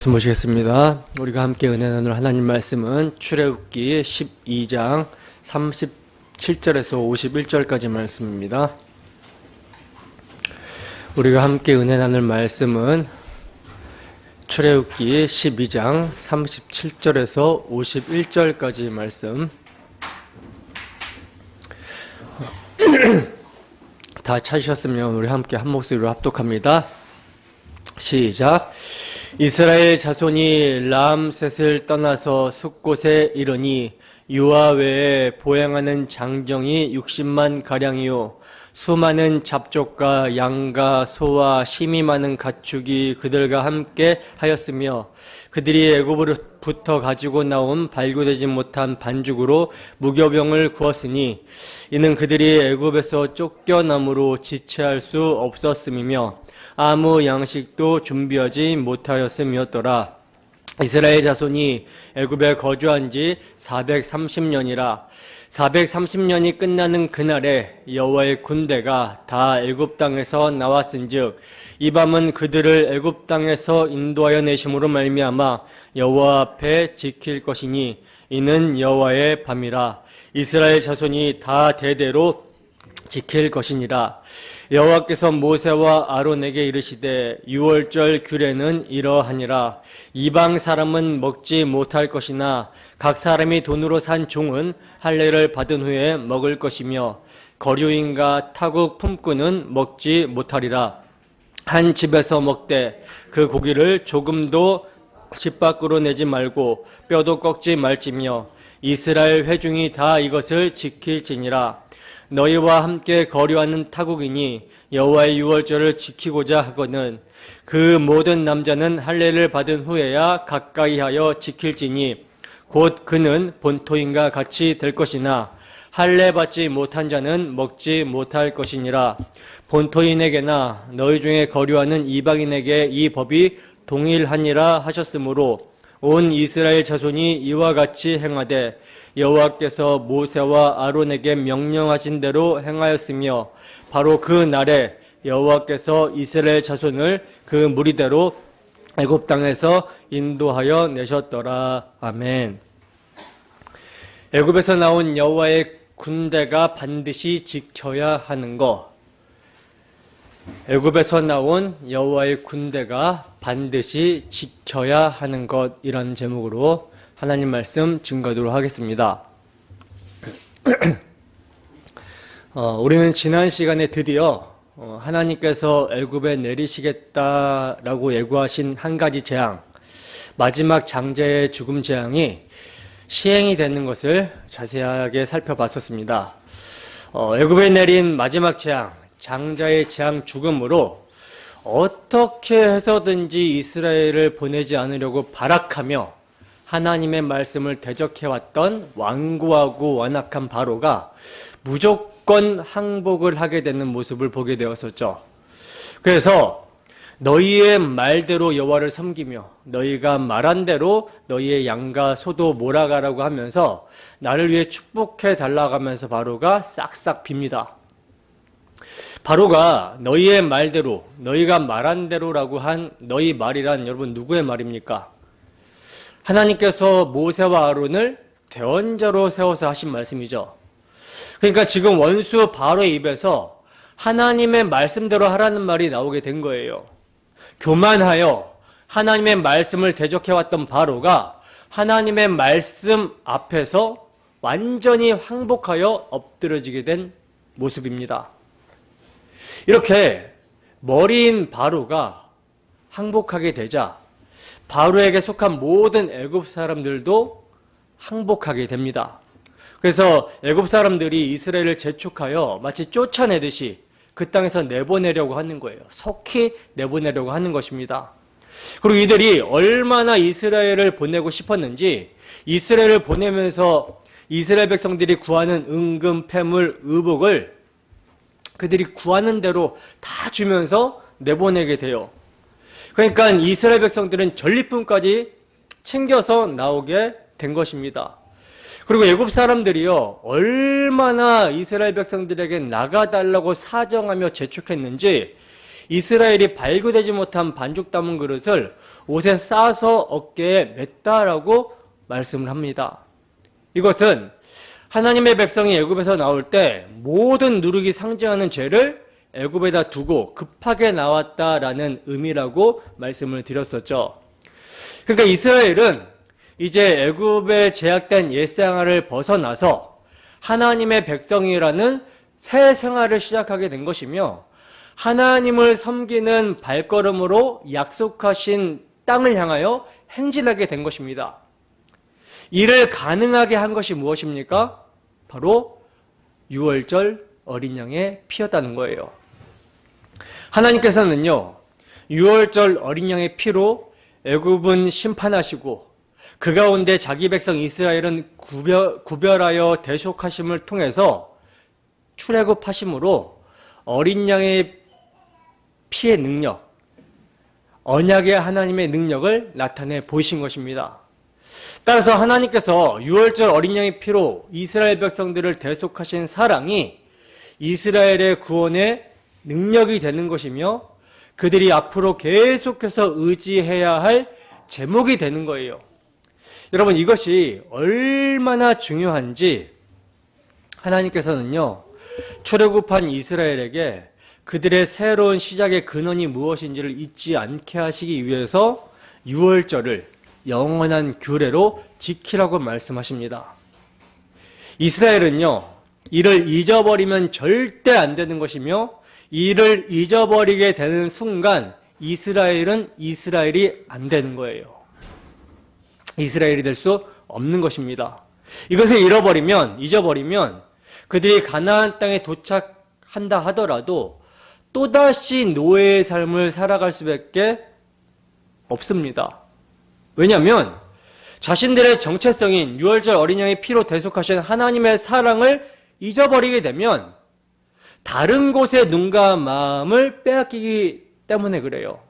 말씀 보시겠습니다. 우리가 함께 은혜 나눌 하나님 말씀은 출애굽기 12장 37절에서 51절까지 말씀입니다. 우리가 함께 은혜 나눌 말씀은 출애굽기 12장 37절에서 51절까지 말씀. 다 찾으셨으면 우리 함께 한 목소리로 합독합니다. 시작. 이스라엘 자손이 람셋을 떠나서 숫곳에 이르니 유아 외에 보행하는 장정이 60만 가량이요 수많은 잡족과 양과 소와 힘이 많은 가축이 그들과 함께 하였으며 그들이 애굽으로부터 가지고 나온 발교되지 못한 반죽으로 무교병을 구웠으니 이는 그들이 애굽에서 쫓겨남으로 지체할 수 없었음이며 아무 양식도 준비하지 못하였음이었더라. 이스라엘 자손이 애굽에 거주한 지 430년이라 430년이 끝나는 그날에 여호와의 군대가 다 애굽 땅에서 나왔은즉 이 밤은 그들을 애굽 땅에서 인도하여 내심으로 말미암아 여호와 앞에 지킬 것이니 이는 여호와의 밤이라. 이스라엘 자손이 다 대대로 지킬 것이니라. 여호와께서 모세와 아론에게 이르시되 유월절 규례는 이러하니라. 이방 사람은 먹지 못할 것이나 각 사람이 돈으로 산 종은 할례를 받은 후에 먹을 것이며 거류인과 타국 품꾼은 먹지 못하리라. 한 집에서 먹되 그 고기를 조금도 집 밖으로 내지 말고 뼈도 꺾지 말지며 이스라엘 회중이 다 이것을 지킬지니라. 너희와 함께 거류하는 타국인이 여호와의 유월절을 지키고자 하거든 그 모든 남자는 할례를 받은 후에야 가까이 하여 지킬지니 곧 그는 본토인과 같이 될 것이나 할례 받지 못한 자는 먹지 못할 것이니라. 본토인에게나 너희 중에 거류하는 이방인에게 이 법이 동일하니라 하셨으므로 온 이스라엘 자손이 이와 같이 행하되 여호와께서 모세와 아론에게 명령하신 대로 행하였으며 바로 그 날에 여호와께서 이스라엘 자손을 그 무리대로 애굽 땅에서 인도하여 내셨더라. 아멘. 애굽에서 나온 여호와의 군대가 반드시 지켜야 하는 것. 애굽에서 나온 여호와의 군대가 반드시 지켜야 하는 것이라는 제목으로 하나님 말씀 증거하도록 하겠습니다. 우리는 지난 시간에 드디어 하나님께서 애굽에 내리시겠다라고 예고하신 한 가지 재앙, 마지막 장자의 죽음 재앙이 시행이 되는 것을 자세하게 살펴봤었습니다. 애굽에 내린 마지막 재앙, 장자의 재앙 죽음으로 어떻게 해서든지 이스라엘을 보내지 않으려고 발악하며 하나님의 말씀을 대적해왔던 완고하고 완악한 바로가 무조건 항복을 하게 되는 모습을 보게 되었었죠. 그래서 너희의 말대로 여호와를 섬기며 너희가 말한 대로 너희의 양과 소도 몰아가라고 하면서 나를 위해 축복해 달라고 하면서 바로가 싹싹 빕니다. 바로가 너희의 말대로 너희가 말한 대로라고 한 너희 말이란 여러분 누구의 말입니까? 하나님께서 모세와 아론을 대언자로 세워서 하신 말씀이죠. 그러니까 지금 원수 바로의 입에서 하나님의 말씀대로 하라는 말이 나오게 된 거예요. 교만하여 하나님의 말씀을 대적해왔던 바로가 하나님의 말씀 앞에서 완전히 항복하여 엎드려지게 된 모습입니다. 이렇게 머리인 바로가 항복하게 되자 바로에게 속한 모든 애굽 사람들도 항복하게 됩니다. 그래서 애굽 사람들이 이스라엘을 재촉하여 마치 쫓아내듯이 그 땅에서 내보내려고 하는 거예요. 속히 내보내려고 하는 것입니다. 그리고 이들이 얼마나 이스라엘을 보내고 싶었는지 이스라엘을 보내면서 이스라엘 백성들이 구하는 은금, 패물, 의복을 그들이 구하는 대로 다 주면서 내보내게 돼요. 그러니까 이스라엘 백성들은 전리품까지 챙겨서 나오게 된 것입니다. 그리고 애굽 사람들이요 얼마나 이스라엘 백성들에게 나가달라고 사정하며 재촉했는지 이스라엘이 발교되지 못한 반죽 담은 그릇을 옷에 싸서 어깨에 맸다라고 말씀을 합니다. 이것은 하나님의 백성이 애굽에서 나올 때 모든 누룩이 상징하는 죄를 애굽에다 두고 급하게 나왔다라는 의미라고 말씀을 드렸었죠. 그러니까 이스라엘은 이제 애굽에 제약된 옛생활을 벗어나서 하나님의 백성이라는 새 생활을 시작하게 된 것이며, 하나님을 섬기는 발걸음으로 약속하신 땅을 향하여 행진하게 된 것입니다. 이를 가능하게 한 것이 무엇입니까? 바로 유월절 어린 양의 피였다는 거예요. 하나님께서는요, 유월절 어린 양의 피로 애굽은 심판하시고 그 가운데 자기 백성 이스라엘은 구별하여 대속하심을 통해서 출애굽하심으로 어린 양의 피의 능력, 언약의 하나님의 능력을 나타내 보이신 것입니다. 따라서 하나님께서 유월절 어린 양의 피로 이스라엘 백성들을 대속하신 사랑이 이스라엘의 구원의 능력이 되는 것이며, 그들이 앞으로 계속해서 의지해야 할 제목이 되는 거예요. 여러분, 이것이 얼마나 중요한지 하나님께서는요, 출애굽한 이스라엘에게 그들의 새로운 시작의 근원이 무엇인지를 잊지 않게 하시기 위해서 유월절을 영원한 규례로 지키라고 말씀하십니다. 이스라엘은요, 이를 잊어버리면 절대 안 되는 것이며, 이를 잊어버리게 되는 순간 이스라엘은 이스라엘이 안 되는 거예요. 이스라엘이 될 수 없는 것입니다. 이것을 잊어버리면 그들이 가나안 땅에 도착한다 하더라도 또다시 노예의 삶을 살아갈 수밖에 없습니다. 왜냐하면 자신들의 정체성인 유월절 어린 양의 피로 대속하신 하나님의 사랑을 잊어버리게 되면 다른 곳에 눈과 마음을 빼앗기기 때문에 그래요.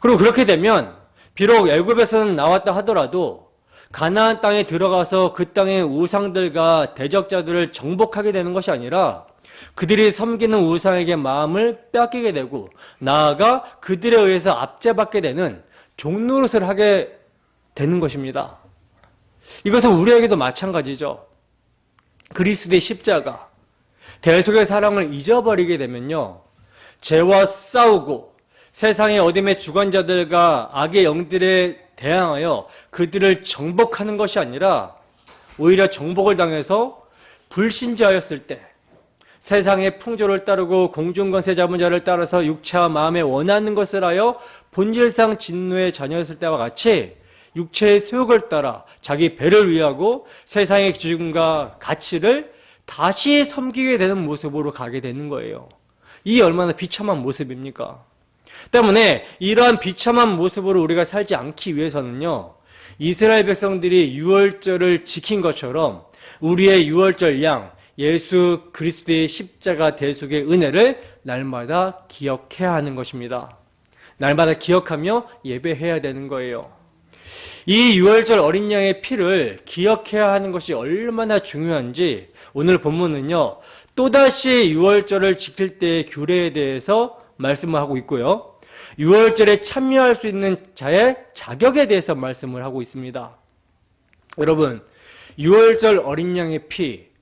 그리고 그렇게 되면 비록 애굽에서는 나왔다 하더라도 가나안 땅에 들어가서 그 땅의 우상들과 대적자들을 정복하게 되는 것이 아니라 그들이 섬기는 우상에게 마음을 빼앗기게 되고, 나아가 그들에 의해서 압제받게 되는 종노릇을 하게 되는 것입니다. 이것은 우리에게도 마찬가지죠. 그리스도의 십자가, 대속의 사랑을 잊어버리게 되면요, 죄와 싸우고 세상의 어둠의 주관자들과 악의 영들에 대항하여 그들을 정복하는 것이 아니라 오히려 정복을 당해서 불신자였을 때, 세상의 풍조를 따르고 공중권세 잡은 자를 따라서 육체와 마음에 원하는 것을 하여 본질상 진노의 자녀였을 때와 같이 육체의 소욕을 따라 자기 배를 위하고 세상의 기준과 가치를 다시 섬기게 되는 모습으로 가게 되는 거예요. 이 얼마나 비참한 모습입니까? 때문에 이러한 비참한 모습으로 우리가 살지 않기 위해서는요, 이스라엘 백성들이 유월절을 지킨 것처럼 우리의 유월절 양 예수 그리스도의 십자가 대속의 은혜를 날마다 기억해야 하는 것입니다. 날마다 기억하며 예배해야 되는 거예요. 이 유월절 어린 양의 피를 기억해야 하는 것이 얼마나 중요한지 오늘 본문은요, 또다시 유월절을 지킬 때의 규례에 대해서 말씀을 하고 있고요, 유월절에 참여할 수 있는 자의 자격에 대해서 말씀을 하고 있습니다. 여러분, 유월절 어린 양의 피,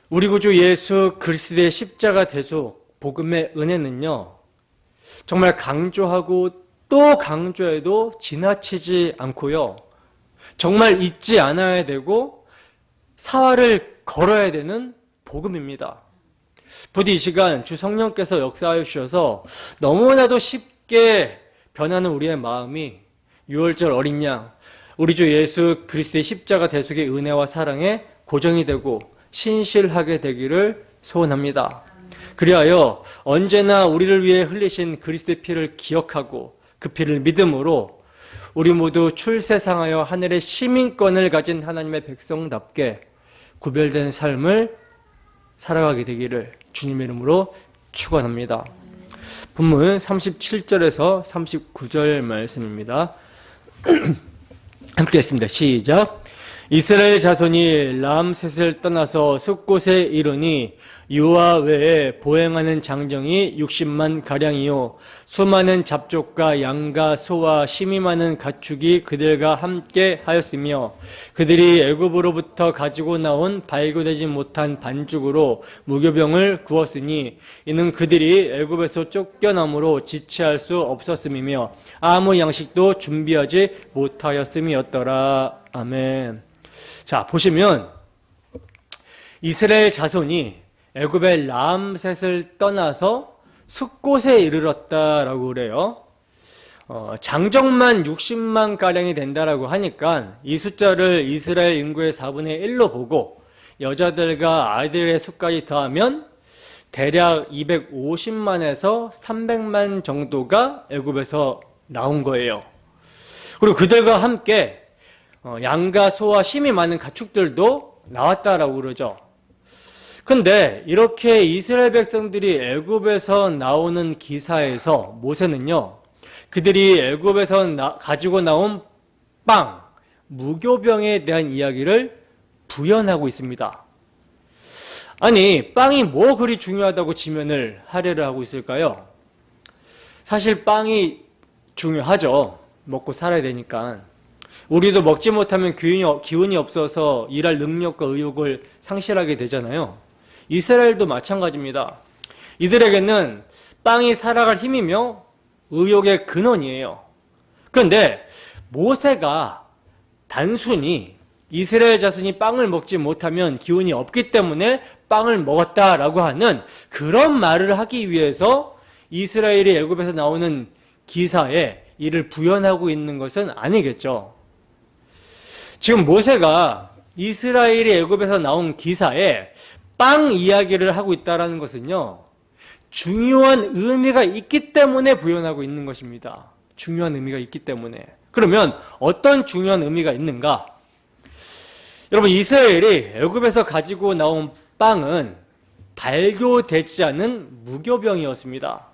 우리 구주 예수 그리스도의 십자가 대속 복음의 은혜는요, 정말 강조하고 또 강조해도 지나치지 않고요, 정말 잊지 않아야 되고 사활을 걸어야 되는 복음입니다. 부디 이 시간 주 성령께서 역사하여 주셔서 너무나도 쉽게 변하는 우리의 마음이 유월절 어린 양, 우리 주 예수 그리스도의 십자가 대속의 은혜와 사랑에 고정이 되고 신실하게 되기를 소원합니다. 그리하여 언제나 우리를 위해 흘리신 그리스도의 피를 기억하고 그 피를 믿음으로 우리 모두 출세상하여 하늘의 시민권을 가진 하나님의 백성답게 구별된 삶을 살아가게 되기를 주님의 이름으로 축원합니다. 본문 37절에서 39절 말씀입니다. 함께 했습니다. 시작. 이스라엘 자손이 람셋을 떠나서 숫곳에 이르니 유아 외에 보행하는 장정이 60만 가량이요 수많은 잡족과 양과 소와 심이 많은 가축이 그들과 함께 하였으며 그들이 애굽으로부터 가지고 나온 발교되지 못한 반죽으로 무교병을 구웠으니 이는 그들이 애굽에서 쫓겨남으로 지체할 수 없었음이며 아무 양식도 준비하지 못하였음이었더라. 아멘. 자, 보시면 이스라엘 자손이 애굽의 람셋을 떠나서 숫곳에 이르렀다라고 그래요. 장정만 60만 가량이 된다라고 하니까 이 숫자를 이스라엘 인구의 4분의 1로 보고 여자들과 아이들의 수까지 더하면 대략 250만에서 300만 정도가 애굽에서 나온 거예요. 그리고 그들과 함께 양과 소와 심이 많은 가축들도 나왔다라고 그러죠. 근데 이렇게 이스라엘 백성들이 애굽에서 나오는 기사에서 모세는요, 그들이 애굽에서 가지고 나온 빵, 무교병에 대한 이야기를 부연하고 있습니다. 아니, 빵이 뭐 그리 중요하다고 지면을 할애를 하고 있을까요? 사실 빵이 중요하죠. 먹고 살아야 되니까. 우리도 먹지 못하면 기운이 없어서 일할 능력과 의욕을 상실하게 되잖아요. 이스라엘도 마찬가지입니다. 이들에게는 빵이 살아갈 힘이며 의욕의 근원이에요. 그런데 모세가 단순히 이스라엘 자손이 빵을 먹지 못하면 기운이 없기 때문에 빵을 먹었다라고 하는 그런 말을 하기 위해서 이스라엘이 애굽에서 나오는 기사에 이를 부연하고 있는 것은 아니겠죠. 지금 모세가 이스라엘이 애굽에서 나온 기사에 빵 이야기를 하고 있다는 것은요, 중요한 의미가 있기 때문에 부연하고 있는 것입니다. 중요한 의미가 있기 때문에. 그러면 어떤 중요한 의미가 있는가? 여러분, 이스라엘이 애굽에서 가지고 나온 빵은 발교되지 않은 무교병이었습니다.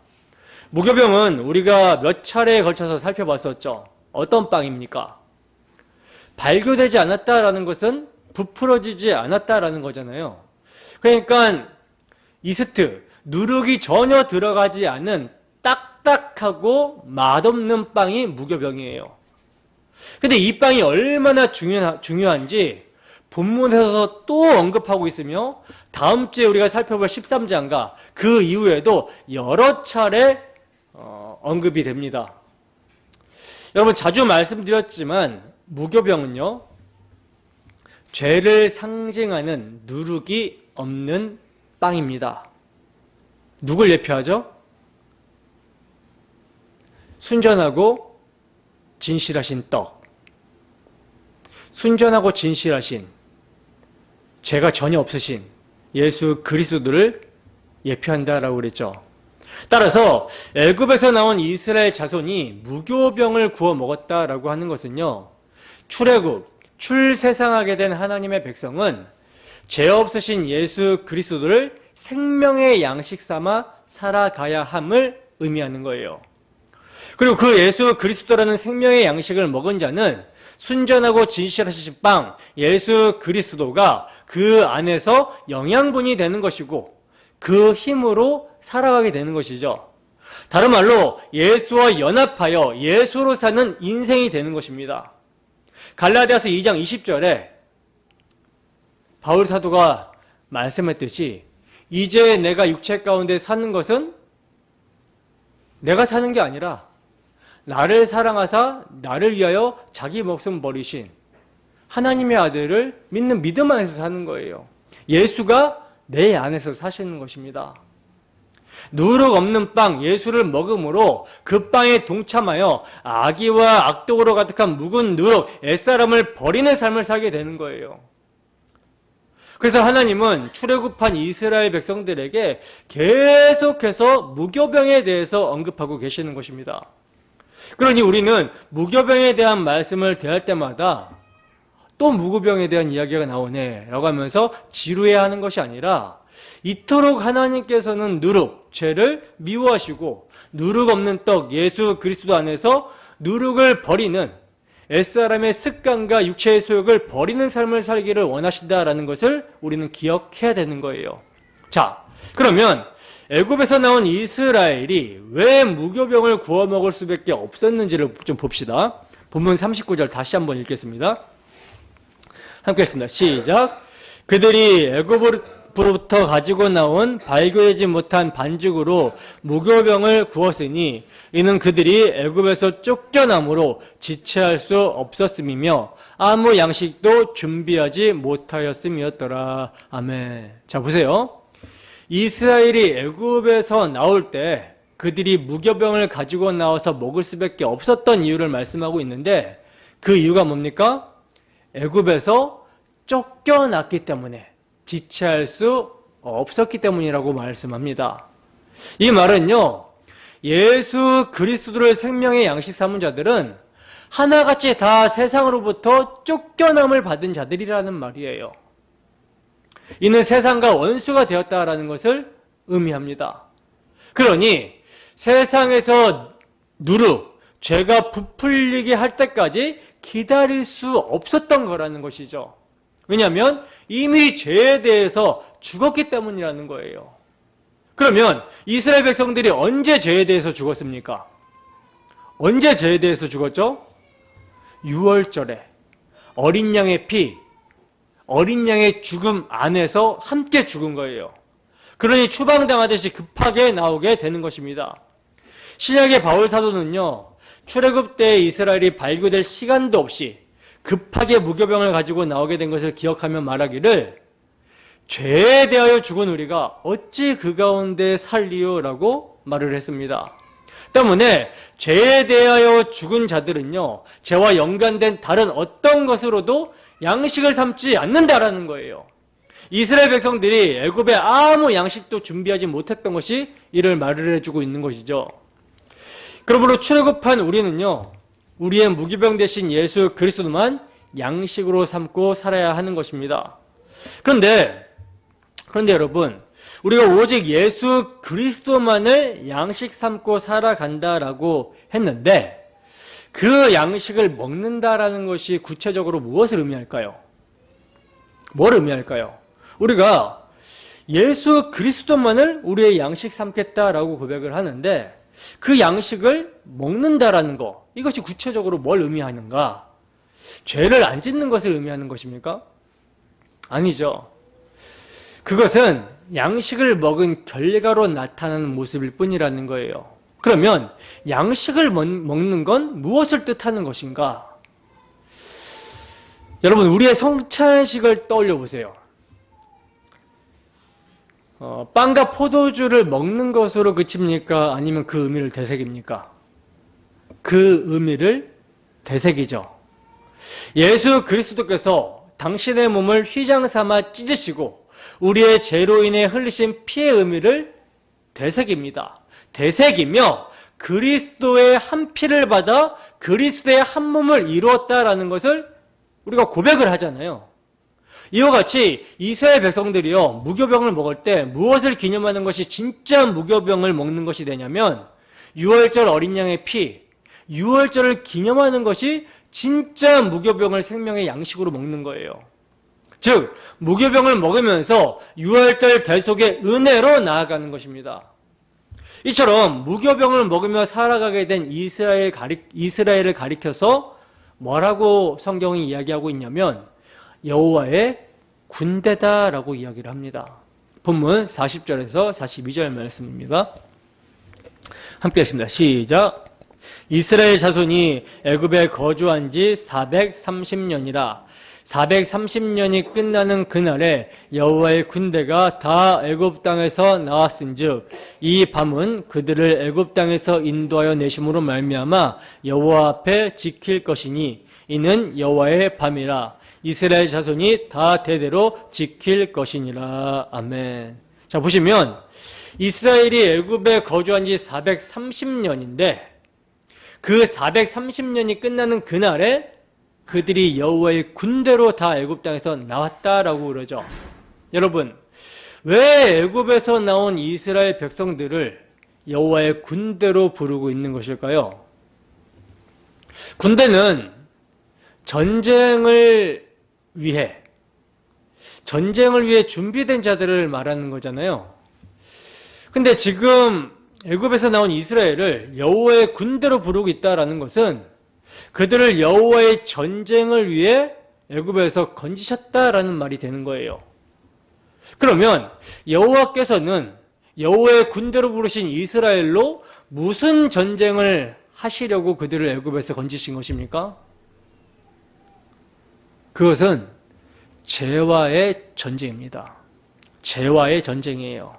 무교병은 우리가 몇 차례에 걸쳐서 살펴봤었죠. 어떤 빵입니까? 발교되지 않았다라는 것은 부풀어지지 않았다라는 거잖아요. 그러니까 이스트, 누룩이 전혀 들어가지 않은 딱딱하고 맛없는 빵이 무교병이에요. 근데 이 빵이 얼마나 중요한지 본문에서 또 언급하고 있으며 다음 주에 우리가 살펴볼 13장과 그 이후에도 여러 차례 언급이 됩니다. 여러분, 자주 말씀드렸지만 무교병은요, 죄를 상징하는 누룩이 없는 빵입니다. 누굴 예표하죠? 순전하고 진실하신 떡. 순전하고 진실하신, 죄가 전혀 없으신 예수 그리스도를 예표한다라고 그랬죠. 따라서 애굽에서 나온 이스라엘 자손이 무교병을 구워 먹었다라고 하는 것은요, 출애굽, 출세상하게 된 하나님의 백성은 죄 없으신 예수 그리스도를 생명의 양식 삼아 살아가야 함을 의미하는 거예요. 그리고 그 예수 그리스도라는 생명의 양식을 먹은 자는 순전하고 진실하신 빵, 예수 그리스도가 그 안에서 영양분이 되는 것이고 그 힘으로 살아가게 되는 것이죠. 다른 말로 예수와 연합하여 예수로 사는 인생이 되는 것입니다. 갈라디아서 2장 20절에 바울 사도가 말씀했듯이 이제 내가 육체 가운데 사는 것은 내가 사는 게 아니라 나를 사랑하사 나를 위하여 자기 목숨 버리신 하나님의 아들을 믿는 믿음 안에서 사는 거예요. 예수가 내 안에서 사시는 것입니다. 누룩 없는 빵 예수를 먹음으로 그 빵에 동참하여 악의와 악독으로 가득한 묵은 누룩 옛사람을 버리는 삶을 살게 되는 거예요. 그래서 하나님은 출애굽한 이스라엘 백성들에게 계속해서 무교병에 대해서 언급하고 계시는 것입니다. 그러니 우리는 무교병에 대한 말씀을 대할 때마다 또 무교병에 대한 이야기가 나오네 라고 하면서 지루해하는 것이 아니라 이토록 하나님께서는 누룩, 죄를 미워하시고 누룩 없는 떡, 예수 그리스도 안에서 누룩을 버리는 옛사람의 습관과 육체의 소욕을 버리는 삶을 살기를 원하신다라는 것을 우리는 기억해야 되는 거예요. 자, 그러면 애굽에서 나온 이스라엘이 왜 무교병을 구워 먹을 수밖에 없었는지를 좀 봅시다. 본문 39절 다시 한번 읽겠습니다. 함께 했습니다. 시작. 그들이 애굽으로부터 가지고 나온 발교되지 못한 반죽으로 무교병을 구웠으니 이는 그들이 애굽에서 쫓겨남으로 지체할 수 없었음이며 아무 양식도 준비하지 못하였음이었더라. 아멘. 자, 보세요. 이스라엘이 애굽에서 나올 때 그들이 무교병을 가지고 나와서 먹을 수밖에 없었던 이유를 말씀하고 있는데 그 이유가 뭡니까? 애굽에서 쫓겨났기 때문에, 지체할 수 없었기 때문이라고 말씀합니다. 이 말은요, 예수 그리스도를 생명의 양식 삼은 자들은 하나같이 다 세상으로부터 쫓겨남을 받은 자들이라는 말이에요. 이는 세상과 원수가 되었다라는 것을 의미합니다. 그러니 세상에서 죄가 부풀리게 할 때까지 기다릴 수 없었던 거라는 것이죠. 왜냐하면 이미 죄에 대해서 죽었기 때문이라는 거예요. 그러면 이스라엘 백성들이 언제 죄에 대해서 죽었습니까? 언제 죄에 대해서 죽었죠? 유월절에 어린 양의 피, 어린 양의 죽음 안에서 함께 죽은 거예요. 그러니 추방당하듯이 급하게 나오게 되는 것입니다. 신약의 바울 사도는요, 출애굽 때 이스라엘이 발교될 시간도 없이 급하게 무교병을 가지고 나오게 된 것을 기억하며 말하기를 죄에 대하여 죽은 우리가 어찌 그 가운데 살리요? 라고 말을 했습니다. 때문에 죄에 대하여 죽은 자들은요, 죄와 연관된 다른 어떤 것으로도 양식을 삼지 않는다라는 거예요. 이스라엘 백성들이 애굽에 아무 양식도 준비하지 못했던 것이 이를 말을 해주고 있는 것이죠. 그러므로 출애굽한 우리는요, 우리의 무기병 대신 예수 그리스도만 양식으로 삼고 살아야 하는 것입니다. 그런데 여러분, 우리가 오직 예수 그리스도만을 양식 삼고 살아간다라고 했는데 그 양식을 먹는다라는 것이 구체적으로 무엇을 의미할까요? 뭘 의미할까요? 우리가 예수 그리스도만을 우리의 양식 삼겠다라고 고백을 하는데 그 양식을 먹는다라는 것, 이것이 구체적으로 뭘 의미하는가? 죄를 안 짓는 것을 의미하는 것입니까? 아니죠. 그것은 양식을 먹은 결과로 나타나는 모습일 뿐이라는 거예요. 그러면 양식을 먹는 건 무엇을 뜻하는 것인가? 여러분, 우리의 성찬식을 떠올려 보세요. 빵과 포도주를 먹는 것으로 그칩니까? 아니면 그 의미를 되새깁니까? 그 의미를 되새기죠. 예수 그리스도께서 당신의 몸을 휘장 삼아 찢으시고 우리의 죄로 인해 흘리신 피의 의미를 되새깁니다. 되새기며 그리스도의 한 피를 받아 그리스도의 한 몸을 이루었다라는 것을 우리가 고백을 하잖아요. 이와 같이 이스라엘 백성들이요, 무교병을 먹을 때 무엇을 기념하는 것이 진짜 무교병을 먹는 것이 되냐면 유월절 어린 양의 피, 유월절을 기념하는 것이 진짜 무교병을 생명의 양식으로 먹는 거예요. 즉 무교병을 먹으면서 유월절 결속의 은혜로 나아가는 것입니다. 이처럼 무교병을 먹으며 살아가게 된 이스라엘을 가리켜서 뭐라고 성경이 이야기하고 있냐면 여호와의 군대다라고 이야기를 합니다. 본문 40절에서 42절 말씀입니다. 함께 했습니다. 시작. 이스라엘 자손이 애굽에 거주한 지 430년이라 430년이 끝나는 그날에 여호와의 군대가 다 애굽 땅에서 나왔은즉 이 밤은 그들을 애굽 땅에서 인도하여 내심으로 말미암아 여호와 앞에 지킬 것이니 이는 여호와의 밤이라 이스라엘 자손이 다 대대로 지킬 것이니라. 아멘. 자, 보시면 이스라엘이 애굽에 거주한 지 430년인데 그 430년이 끝나는 그날에 그들이 여호와의 군대로 다 애굽 땅에서 나왔다라고 그러죠. 여러분, 왜 애굽에서 나온 이스라엘 백성들을 여호와의 군대로 부르고 있는 것일까요? 군대는 전쟁을 위해 준비된 자들을 말하는 거잖아요. 근데 지금 애굽에서 나온 이스라엘을 여호와의 군대로 부르고 있다라는 것은 그들을 여호와의 전쟁을 위해 애굽에서 건지셨다라는 말이 되는 거예요. 그러면 여호와께서는 여호와의 군대로 부르신 이스라엘로 무슨 전쟁을 하시려고 그들을 애굽에서 건지신 것입니까? 그것은 죄와의 전쟁입니다. 죄와의 전쟁이에요.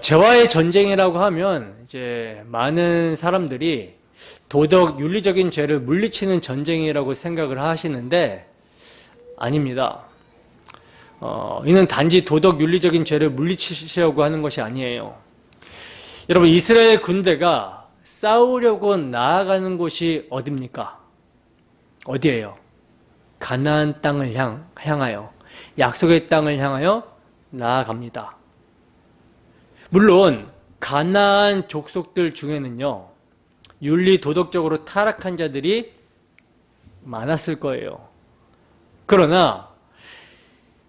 죄와의 전쟁이라고 하면 이제 많은 사람들이 도덕 윤리적인 죄를 물리치는 전쟁이라고 생각을 하시는데 아닙니다. 이는 단지 도덕 윤리적인 죄를 물리치려고 하는 것이 아니에요. 여러분, 이스라엘 군대가 싸우려고 나아가는 곳이 어디입니까? 어디예요? 가나안 땅을 향하여, 약속의 땅을 향하여 나아갑니다. 물론 가나안 족속들 중에는요, 윤리 도덕적으로 타락한 자들이 많았을 거예요. 그러나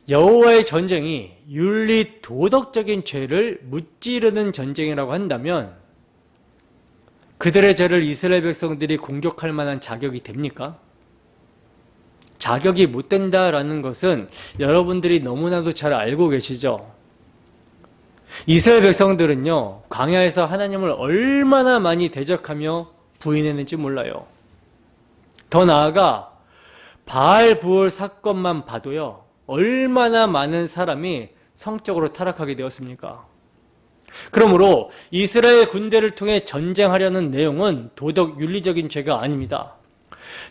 여호와의 전쟁이 윤리 도덕적인 죄를 무찌르는 전쟁이라고 한다면 그들의 죄를 이스라엘 백성들이 공격할 만한 자격이 됩니까? 자격이 못 된다라는 것은 여러분들이 너무나도 잘 알고 계시죠? 이스라엘 백성들은요, 광야에서 하나님을 얼마나 많이 대적하며 부인했는지 몰라요. 더 나아가 바알 부올 사건만 봐도요, 얼마나 많은 사람이 성적으로 타락하게 되었습니까? 그러므로 이스라엘 군대를 통해 전쟁하려는 내용은 도덕 윤리적인 죄가 아닙니다.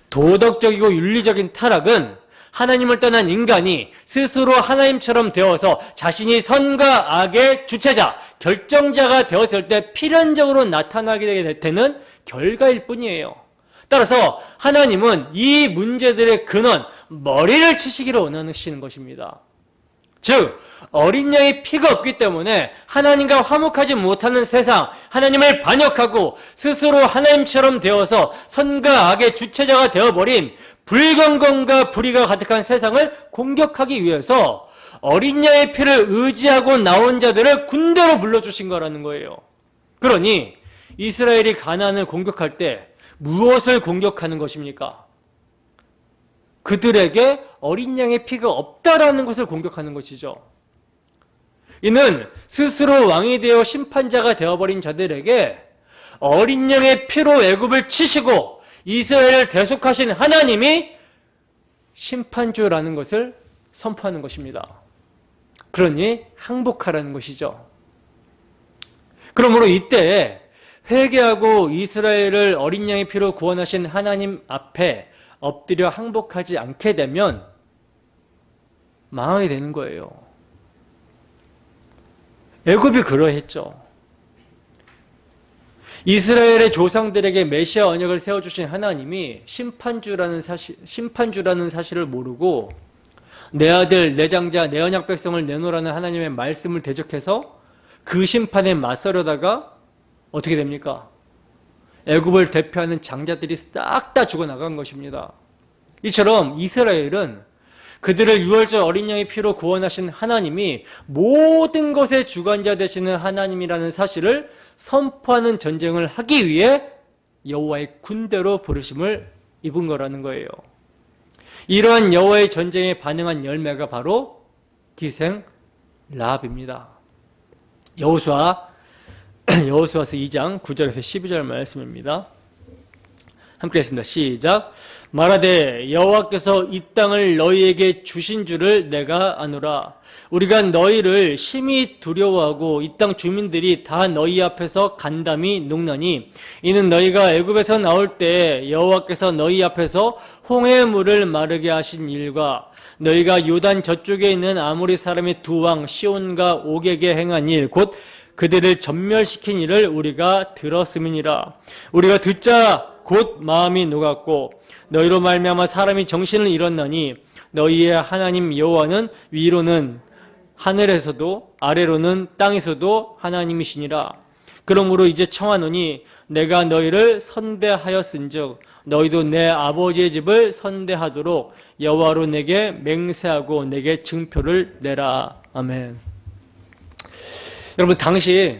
도덕적이고 윤리적인 타락은 하나님을 떠난 인간이 스스로 하나님처럼 되어서 자신이 선과 악의 주체자, 결정자가 되었을 때 필연적으로 나타나게 되는 결과일 뿐이에요. 따라서 하나님은 이 문제들의 근원, 머리를 치시기를 원하시는 것입니다. 즉, 어린 양의 피가 없기 때문에 하나님과 화목하지 못하는 세상, 하나님을 반역하고 스스로 하나님처럼 되어서 선과 악의 주체자가 되어버린 불경건과 불의가 가득한 세상을 공격하기 위해서 어린 양의 피를 의지하고 나온 자들을 군대로 불러주신 거라는 거예요. 그러니 이스라엘이 가나안을 공격할 때 무엇을 공격하는 것입니까? 그들에게 어린 양의 피가 없다라는 것을 공격하는 것이죠. 이는 스스로 왕이 되어 심판자가 되어버린 자들에게 어린 양의 피로 애굽을 치시고 이스라엘을 대속하신 하나님이 심판주라는 것을 선포하는 것입니다. 그러니 항복하라는 것이죠. 그러므로 이때에 회개하고 이스라엘을 어린 양의 피로 구원하신 하나님 앞에 엎드려 항복하지 않게 되면 망하게 되는 거예요. 애굽이 그러했죠. 이스라엘의 조상들에게 메시아 언약을 세워주신 하나님이 심판주라는 사실을 모르고 내 아들, 내 장자, 내 언약 백성을 내놓으라는 하나님의 말씀을 대적해서 그 심판에 맞서려다가 어떻게 됩니까? 애굽을 대표하는 장자들이 싹 다 죽어나간 것입니다. 이처럼 이스라엘은 그들을 유월절 어린 양의 피로 구원하신 하나님이 모든 것의 주관자 되시는 하나님이라는 사실을 선포하는 전쟁을 하기 위해 여호와의 군대로 부르심을 입은 거라는 거예요. 이러한 여호와의 전쟁에 반응한 열매가 바로 기생 라합입니다. 여호수아서 2장 9절에서 12절 말씀입니다. 함께 했습니다. 시작. 말하되 여호와께서 이 땅을 너희에게 주신 줄을 내가 아노라. 우리가 너희를 심히 두려워하고 이 땅 주민들이 다 너희 앞에서 간담이 녹나니 이는 너희가 애굽에서 나올 때 여호와께서 너희 앞에서 홍해 물을 마르게 하신 일과 너희가 요단 저쪽에 있는 아모리 사람의 두 왕 시온과 옥에게 행한 일 곧 그들을 전멸시킨 일을 우리가 들었음이니라. 우리가 듣자 곧 마음이 녹았고 너희로 말미암아 사람이 정신을 잃었나니 너희의 하나님 여호와는 위로는 하늘에서도 아래로는 땅에서도 하나님이시니라. 그러므로 이제 청하노니 내가 너희를 선대하였은즉 너희도 내 아버지의 집을 선대하도록 여호와로 내게 맹세하고 내게 증표를 내라. 아멘. 여러분, 당시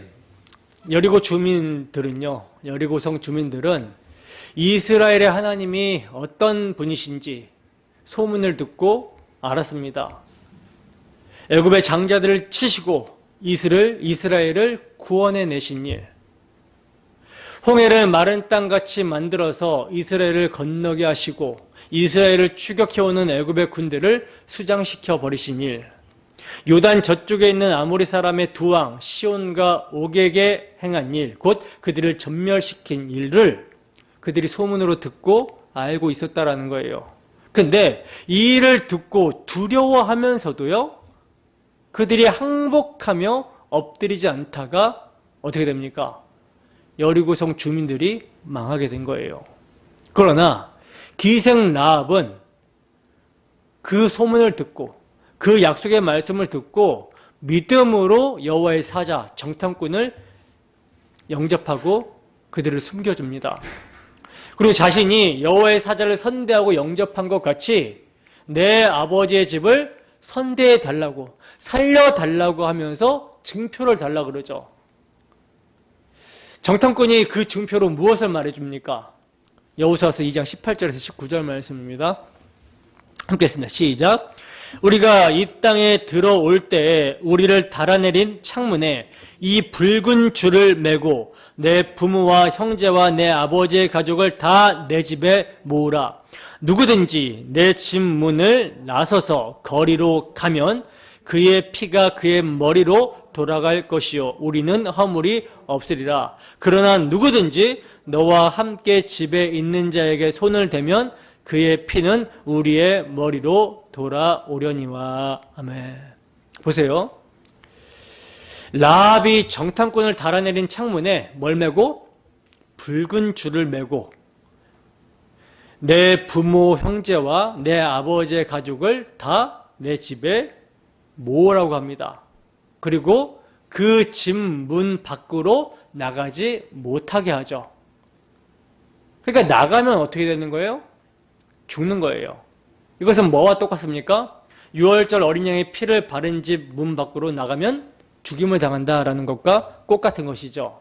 여리고 주민들은요, 여리고성 주민들은 이스라엘의 하나님이 어떤 분이신지 소문을 듣고 알았습니다. 애굽의 장자들을 치시고 이스라엘을 구원해 내신 일, 홍해를 마른 땅같이 만들어서 이스라엘을 건너게 하시고 이스라엘을 추격해오는 애굽의 군대를 수장시켜 버리신 일, 요단 저쪽에 있는 아모리 사람의 두 왕 시온과 옥에게 행한 일, 곧 그들을 전멸시킨 일을 그들이 소문으로 듣고 알고 있었다라는 거예요. 근데 이 일을 듣고 두려워하면서도요, 그들이 항복하며 엎드리지 않다가 어떻게 됩니까? 여리고성 주민들이 망하게 된 거예요. 그러나 기생 라합은 그 소문을 듣고 그 약속의 말씀을 듣고 믿음으로 여호와의 사자 정탐꾼을 영접하고 그들을 숨겨줍니다. 그리고 자신이 여호와의 사자를 선대하고 영접한 것 같이 내 아버지의 집을 선대해 달라고, 살려 달라고 하면서 증표를 달라고 그러죠. 정탐꾼이 그 증표로 무엇을 말해줍니까? 여호수아서 2장 18절에서 19절 말씀입니다. 함께 했습니다. 시작. 우리가 이 땅에 들어올 때 우리를 달아내린 창문에 이 붉은 줄을 매고 내 부모와 형제와 내 아버지의 가족을 다 내 집에 모으라. 누구든지 내 집 문을 나서서 거리로 가면 그의 피가 그의 머리로 돌아갈 것이요 우리는 허물이 없으리라. 그러나 누구든지 너와 함께 집에 있는 자에게 손을 대면 그의 피는 우리의 머리로 돌아오려니와. 아멘. 보세요. 라합이 정탐꾼을 달아내린 창문에 뭘 메고? 붉은 줄을 메고 내 부모, 형제와 내 아버지의 가족을 다 내 집에 모으라고 합니다. 그리고 그 집 문 밖으로 나가지 못하게 하죠. 그러니까 나가면 어떻게 되는 거예요? 죽는 거예요. 이것은 뭐와 똑같습니까? 유월절 어린 양의 피를 바른 집 문 밖으로 나가면 죽임을 당한다라는 것과 똑같은 것이죠.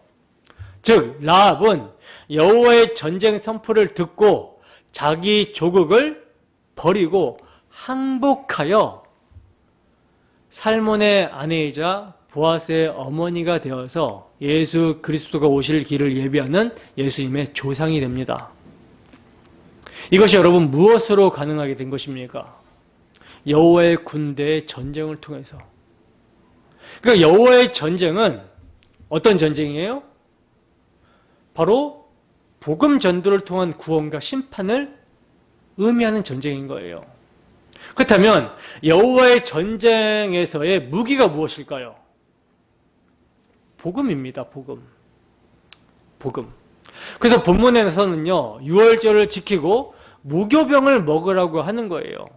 즉 라합은 여호와의 전쟁 선포를 듣고 자기 조국을 버리고 항복하여 살몬의 아내이자 보아스의 어머니가 되어서 예수 그리스도가 오실 길을 예비하는 예수님의 조상이 됩니다. 이것이 여러분 무엇으로 가능하게 된 것입니까? 여호와의 군대의 전쟁을 통해서. 그러니까 여호와의 전쟁은 어떤 전쟁이에요? 바로 복음 전도를 통한 구원과 심판을 의미하는 전쟁인 거예요. 그렇다면 여호와의 전쟁에서의 무기가 무엇일까요? 복음입니다. 복음. 그래서 본문에서는요, 유월절을 지키고 무교병을 먹으라고 하는 거예요.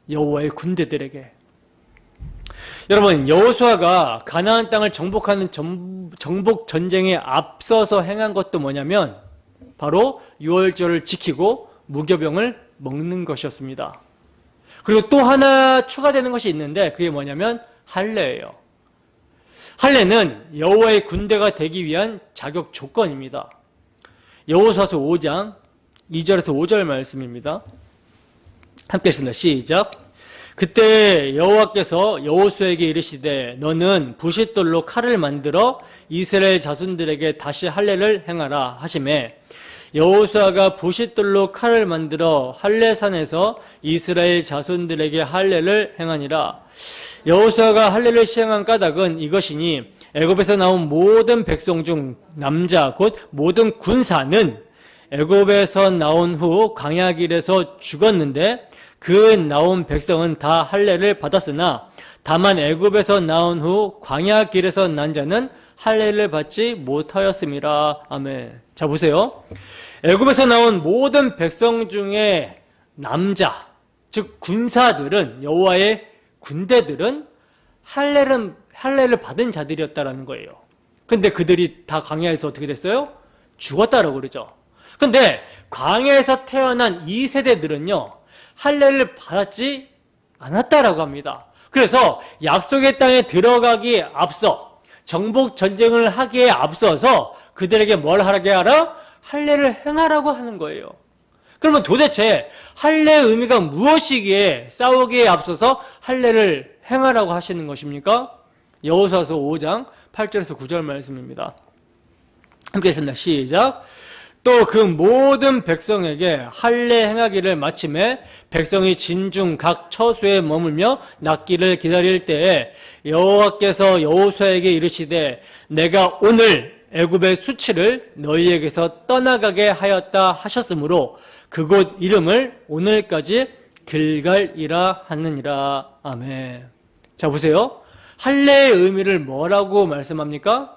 여호와의 군대들에게. 여러분, 여호수아가 가나안 땅을 정복하는 정복 전쟁에 앞서서 행한 것도 뭐냐면 바로 유월절을 지키고 무교병을 먹는 것이었습니다. 그리고 또 하나 추가되는 것이 있는데 그게 뭐냐면 할례예요. 할례는 여호와의 군대가 되기 위한 자격 조건입니다. 여호수아서 5장 2절에서 5절 말씀입니다. 함께 읽습니다. 시작. 그때 여호와께서 여호수아에게 이르시되 너는 부싯돌로 칼을 만들어 이스라엘 자손들에게 다시 할례를 행하라 하시매 여호수아가 부싯돌로 칼을 만들어 할례산에서 이스라엘 자손들에게 할례를 행하니라. 여호수아가 할례를 시행한 까닭은 이것이니 애굽에서 나온 모든 백성 중 남자 곧 모든 군사는 애굽에서 나온 후 광야길에서 죽었는데 그 나온 백성은 다 할례를 받았으나 다만 애굽에서 나온 후 광야길에서 난 자는 할례를 받지 못하였음이라. 아멘. 자 보세요. 애굽에서 나온 모든 백성 중에 남자, 즉 군사들은 여호와의 군대들은 할례를 받은 자들이었다라는 거예요. 근데 그들이 다 광야에서 어떻게 됐어요? 죽었다라고 그러죠. 근데 광야에서 태어난 이 세대들은요, 할례를 받지 않았다라고 합니다. 그래서 약속의 땅에 들어가기에 앞서 정복 전쟁을 하기에 앞서서 그들에게 뭘 하게 하라? 할례를 행하라고 하는 거예요. 그러면 도대체 할례의 의미가 무엇이기에 싸우기에 앞서서 할례를 행하라고 하시는 것입니까? 여호수아서 5장 8절에서 9절 말씀입니다. 함께 했습니다. 시작. 또 그 모든 백성에게 할례 행하기를 마침에 백성이 진중 각 처소에 머물며 낫기를 기다릴 때에 여호와께서 여호수아에게 이르시되 내가 오늘 애굽의 수치를 너희에게서 떠나가게 하였다 하셨으므로 그곳 이름을 오늘까지 길갈이라 하느니라. 아멘. 자, 보세요. 할례의 의미를 뭐라고 말씀합니까?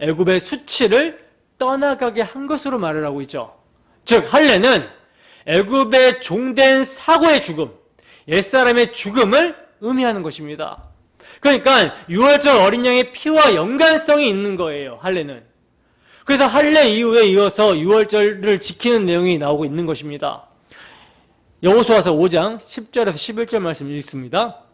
애굽의 수치를 떠나가게 한 것으로 말을 하고 있죠. 즉 할례는 애굽의 종된 사고의 죽음, 옛사람의 죽음을 의미하는 것입니다. 그러니까 유월절 어린 양의 피와 연관성이 있는 거예요. 할례는. 그래서 할례 이후에 이어서 유월절을 지키는 내용이 나오고 있는 것입니다. 여호수아서 5장 10절에서 11절 말씀 읽습니다.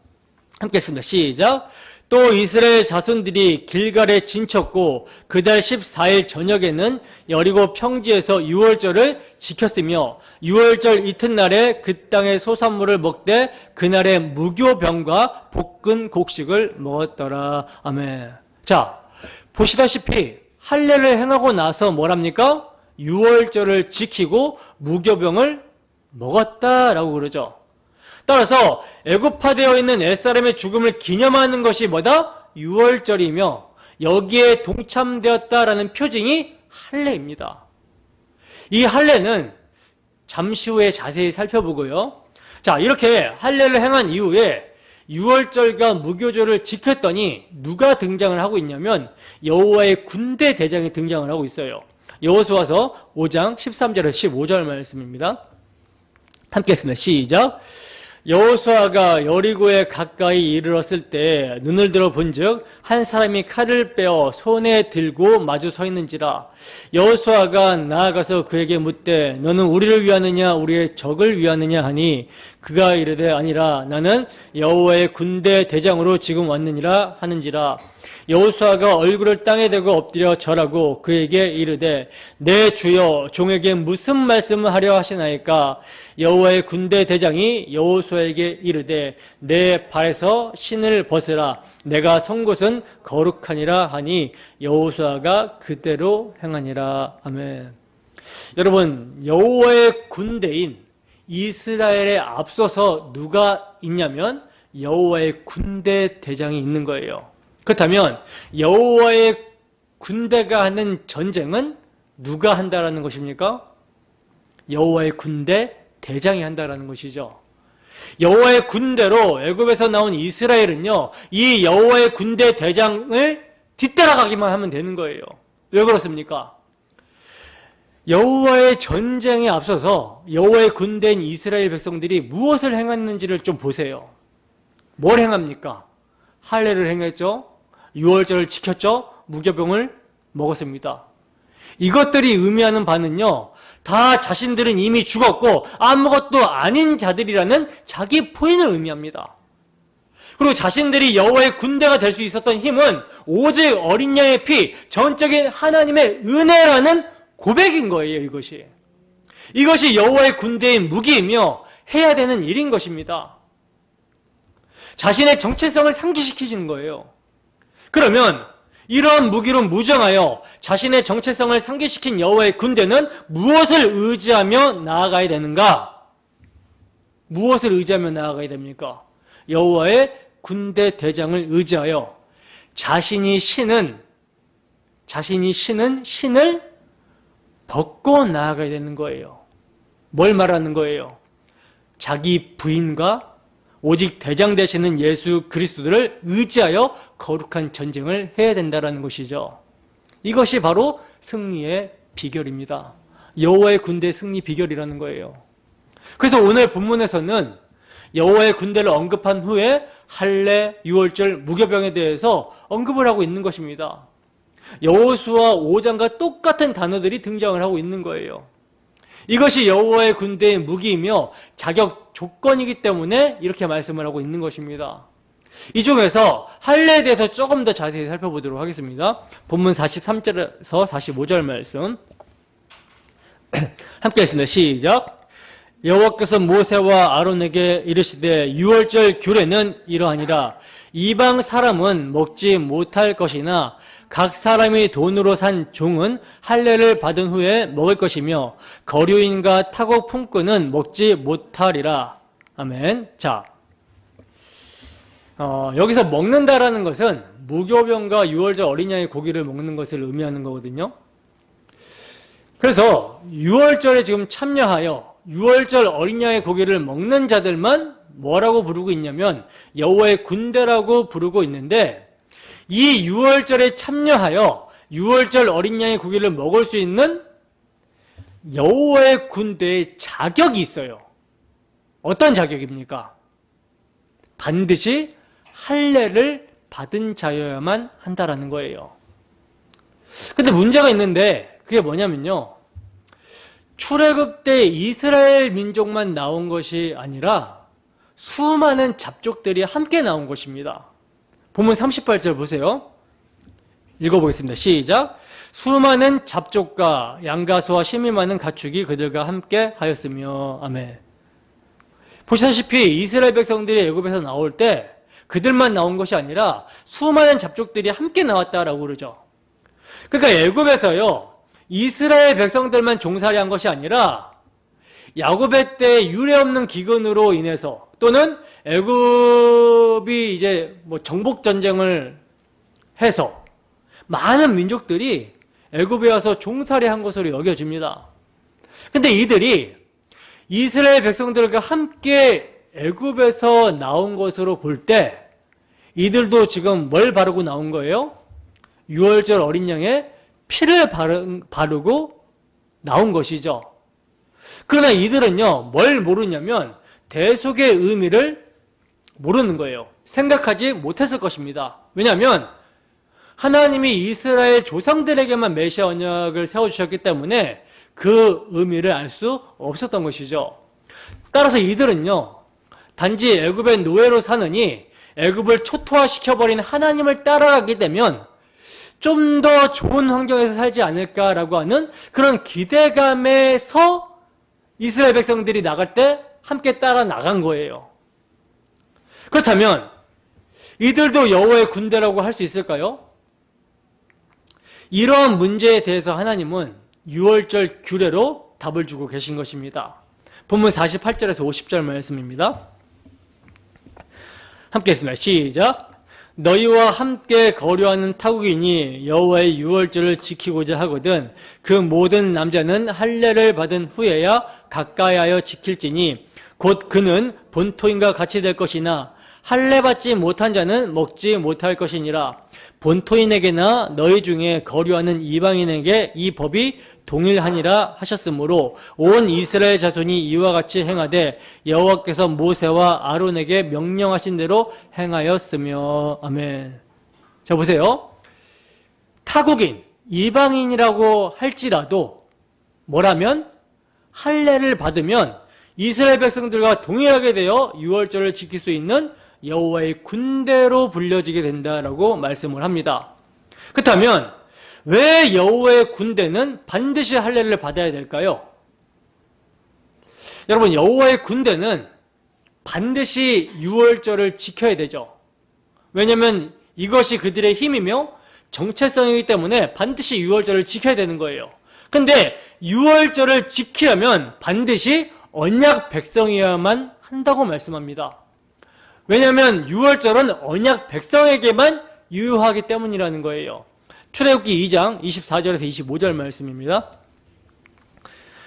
함께 했습니다. 시작. 또 이스라엘 자손들이 길갈에 진쳤고 그달 14일 저녁에는 여리고 평지에서 유월절을 지켰으며 유월절 이튿날에 그 땅의 소산물을 먹되 그날에 무교병과 볶은 곡식을 먹었더라. 아멘. 자, 보시다시피 할례를 행하고 나서 뭐랍니까? 유월절을 지키고 무교병을 먹었다라고 그러죠. 따라서 애굽화되어 있는 옛사람의 죽음을 기념하는 것이 뭐다? 유월절이며 여기에 동참되었다라는 표징이 할례입니다. 이 할례는 잠시 후에 자세히 살펴보고요. 자, 이렇게 할례를 행한 이후에 유월절과 무교절을 지켰더니 누가 등장을 하고 있냐면 여호와의 군대 대장이 등장을 하고 있어요. 여호수아서 5장 13절에서 15절 말씀입니다. 함께 했습니다. 시작. 여호수아가 여리고에 가까이 이르렀을 때 눈을 들어 본즉 한 사람이 칼을 빼어 손에 들고 마주 서 있는지라. 여호수아가 나아가서 그에게 묻되 너는 우리를 위하느냐 우리의 적을 위하느냐 하니 그가 이르되 아니라 나는 여호와의 군대 대장으로 지금 왔느니라 하는지라. 여호수아가 얼굴을 땅에 대고 엎드려 절하고 그에게 이르되 내 주여 종에게 무슨 말씀을 하려 하시나이까. 여호와의 군대 대장이 여호수아에게 이르되 내 발에서 신을 벗으라 내가 선 곳은 거룩하니라 하니 여호수아가 그대로 행하니라. 아멘. 여러분, 여호와의 군대인 이스라엘에 앞서서 누가 있냐면 여호와의 군대 대장이 있는 거예요. 그렇다면 여호와의 군대가 하는 전쟁은 누가 한다라는 것입니까? 여호와의 군대 대장이 한다라는 것이죠. 여호와의 군대로 애굽에서 나온 이스라엘은요, 이 여호와의 군대 대장을 뒤따라가기만 하면 되는 거예요. 왜 그렇습니까? 여호와의 전쟁에 앞서서 여호와의 군대인 이스라엘 백성들이 무엇을 행했는지를 좀 보세요. 뭘 행합니까? 할례를 행했죠. 유월절을 지켰죠. 무교병을 먹었습니다. 이것들이 의미하는 바는요, 다 자신들은 이미 죽었고 아무것도 아닌 자들이라는 자기 부인을 의미합니다. 그리고 자신들이 여호와의 군대가 될 수 있었던 힘은 오직 어린 양의 피, 전적인 하나님의 은혜라는 고백인 거예요. 이것이 여호와의 군대의 무기이며 해야 되는 일인 것입니다. 자신의 정체성을 상기시키는 거예요. 그러면 이러한 무기로 무장하여 자신의 정체성을 상기시킨 여호와의 군대는 무엇을 의지하며 나아가야 되는가? 무엇을 의지하며 나아가야 됩니까? 여호와의 군대 대장을 의지하여 자신이 신은 신을 벗고 나아가야 되는 거예요. 뭘 말하는 거예요? 자기 부인과 오직 대장 되시는 예수 그리스도를 의지하여 거룩한 전쟁을 해야 된다는 것이죠. 이것이 바로 승리의 비결입니다. 여호와의 군대의 승리 비결이라는 거예요. 그래서 오늘 본문에서는 여호와의 군대를 언급한 후에 할례, 유월절, 무교병에 대해서 언급을 하고 있는 것입니다. 여호수아 5장과 똑같은 단어들이 등장을 하고 있는 거예요. 이것이 여호와의 군대의 무기이며 자격 조건이기 때문에 이렇게 말씀을 하고 있는 것입니다. 이 중에서 할례에 대해서 조금 더 자세히 살펴보도록 하겠습니다. 본문 43절에서 45절 말씀 함께 했습니다. 시작. 여호와께서 모세와 아론에게 이르시되 유월절 규례는 이러하니라. 이방 사람은 먹지 못할 것이나 각 사람이 돈으로 산 종은 할례를 받은 후에 먹을 것이며 거류인과 타국 품꾼은 먹지 못하리라. 아멘. 자, 여기서 먹는다라는 것은 무교병과 유월절 어린 양의 고기를 먹는 것을 의미하는 거거든요. 그래서 유월절에 지금 참여하여 유월절 어린 양의 고기를 먹는 자들만 뭐라고 부르고 있냐면 여호와의 군대라고 부르고 있는데, 이 유월절에 참여하여 유월절 어린 양의 고기를 먹을 수 있는 여호와의 군대의 자격이 있어요. 어떤 자격입니까? 반드시 할례를 받은 자여야만 한다라는 거예요. 근데 문제가 있는데 그게 뭐냐면요, 출애굽 때 이스라엘 민족만 나온 것이 아니라 수많은 잡족들이 함께 나온 것입니다. 본문 38절 보세요. 읽어보겠습니다. 시작. 수많은 잡족과 양가소와 심이 많은 가축이 그들과 함께 하였으며. 아멘. 보시다시피 이스라엘 백성들이 애굽에서 나올 때 그들만 나온 것이 아니라 수많은 잡족들이 함께 나왔다라고 그러죠. 그러니까 애굽에서요, 이스라엘 백성들만 종살이한 것이 아니라 야곱의 때 유례없는 기근으로 인해서, 또는 애굽이 이제 정복 전쟁을 해서 많은 민족들이 애굽에 와서 종살이한 것으로 여겨집니다. 근데 이들이 이스라엘 백성들과 함께 애굽에서 나온 것으로 볼 때 이들도 지금 뭘 바르고 나온 거예요? 유월절 어린 양의 피를 바르고 나온 것이죠. 그러나 이들은요, 뭘 모르냐면 대속의 의미를 모르는 거예요. 생각하지 못했을 것입니다. 왜냐하면 하나님이 이스라엘 조상들에게만 메시아 언약을 세워주셨기 때문에 그 의미를 알 수 없었던 것이죠. 따라서 이들은요, 단지 애굽의 노예로 사느니 애굽을 초토화시켜버린 하나님을 따라가게 되면 좀 더 좋은 환경에서 살지 않을까라고 하는 그런 기대감에서 이스라엘 백성들이 나갈 때 함께 따라 나간 거예요. 그렇다면 이들도 여호와의 군대라고 할 수 있을까요? 이러한 문제에 대해서 하나님은 유월절 규례로 답을 주고 계신 것입니다. 본문 48절에서 50절 말씀입니다. 함께 했습니다. 시작. 너희와 함께 거류하는 타국인이 여호와의 유월절을 지키고자 하거든 그 모든 남자는 할례를 받은 후에야 가까이하여 지킬지니 곧 그는 본토인과 같이 될 것이나 할례 받지 못한 자는 먹지 못할 것이니라. 본토인에게나 너희 중에 거류하는 이방인에게 이 법이 동일하니라 하셨으므로 온 이스라엘 자손이 이와 같이 행하되 여호와께서 모세와 아론에게 명령하신 대로 행하였으며. 아멘. 자, 보세요. 타국인, 이방인이라고 할지라도 뭐라면 할례를 받으면 이스라엘 백성들과 동일하게 되어 유월절을 지킬 수 있는 여호와의 군대로 불려지게 된다라고 말씀을 합니다. 그렇다면 왜 여호와의 군대는 반드시 할례를 받아야 될까요? 여러분, 여호와의 군대는 반드시 유월절을 지켜야 되죠. 왜냐하면 이것이 그들의 힘이며 정체성이기 때문에 반드시 유월절을 지켜야 되는 거예요. 근데 유월절을 지키려면 반드시 언약 백성이어야만 한다고 말씀합니다. 왜냐하면 유월절은 언약 백성에게만 유효하기 때문이라는 거예요. 출애굽기 2장 24절에서 25절 말씀입니다.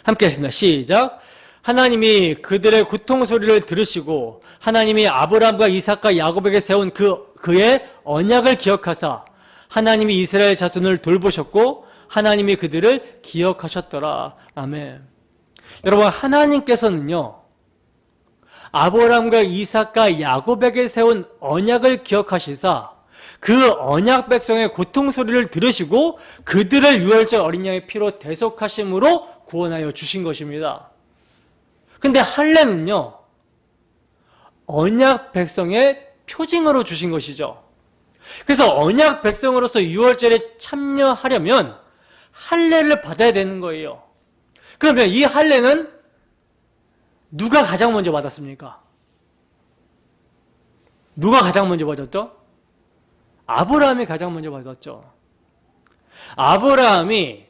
함께 하십니다. 시작. 하나님이 그들의 고통 소리를 들으시고 하나님이 아브라함과 이삭과 야곱에게 세운 그의 언약을 기억하사 하나님이 이스라엘 자손을 돌보셨고 하나님이 그들을 기억하셨더라. 아멘. 여러분, 하나님께서는요, 아브라함과 이삭과 야곱에게 세운 언약을 기억하시사 그 언약 백성의 고통 소리를 들으시고 그들을 유월절 어린 양의 피로 대속하심으로 구원하여 주신 것입니다. 근데 할례는요, 언약 백성의 표징으로 주신 것이죠. 그래서 언약 백성으로서 유월절에 참여하려면 할례를 받아야 되는 거예요. 그러면 이 할례는 누가 가장 먼저 받았습니까? 누가 가장 먼저 받았죠? 아브라함이 가장 먼저 받았죠. 아브라함이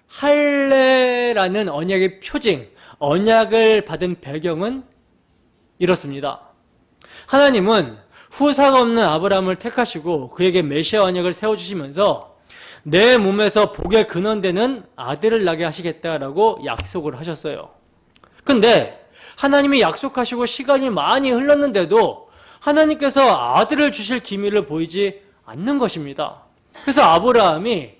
할례라는 언약의 표징, 언약을 받은 배경은 이렇습니다. 하나님은 후사가 없는 아브라함을 택하시고 그에게 메시아 언약을 세워주시면서 내 몸에서 복의 근원되는 아들을 낳게 하시겠다라고 약속을 하셨어요. 근데 하나님이 약속하시고 시간이 많이 흘렀는데도 하나님께서 아들을 주실 기미를 보이지 않는 것입니다. 그래서 아브라함이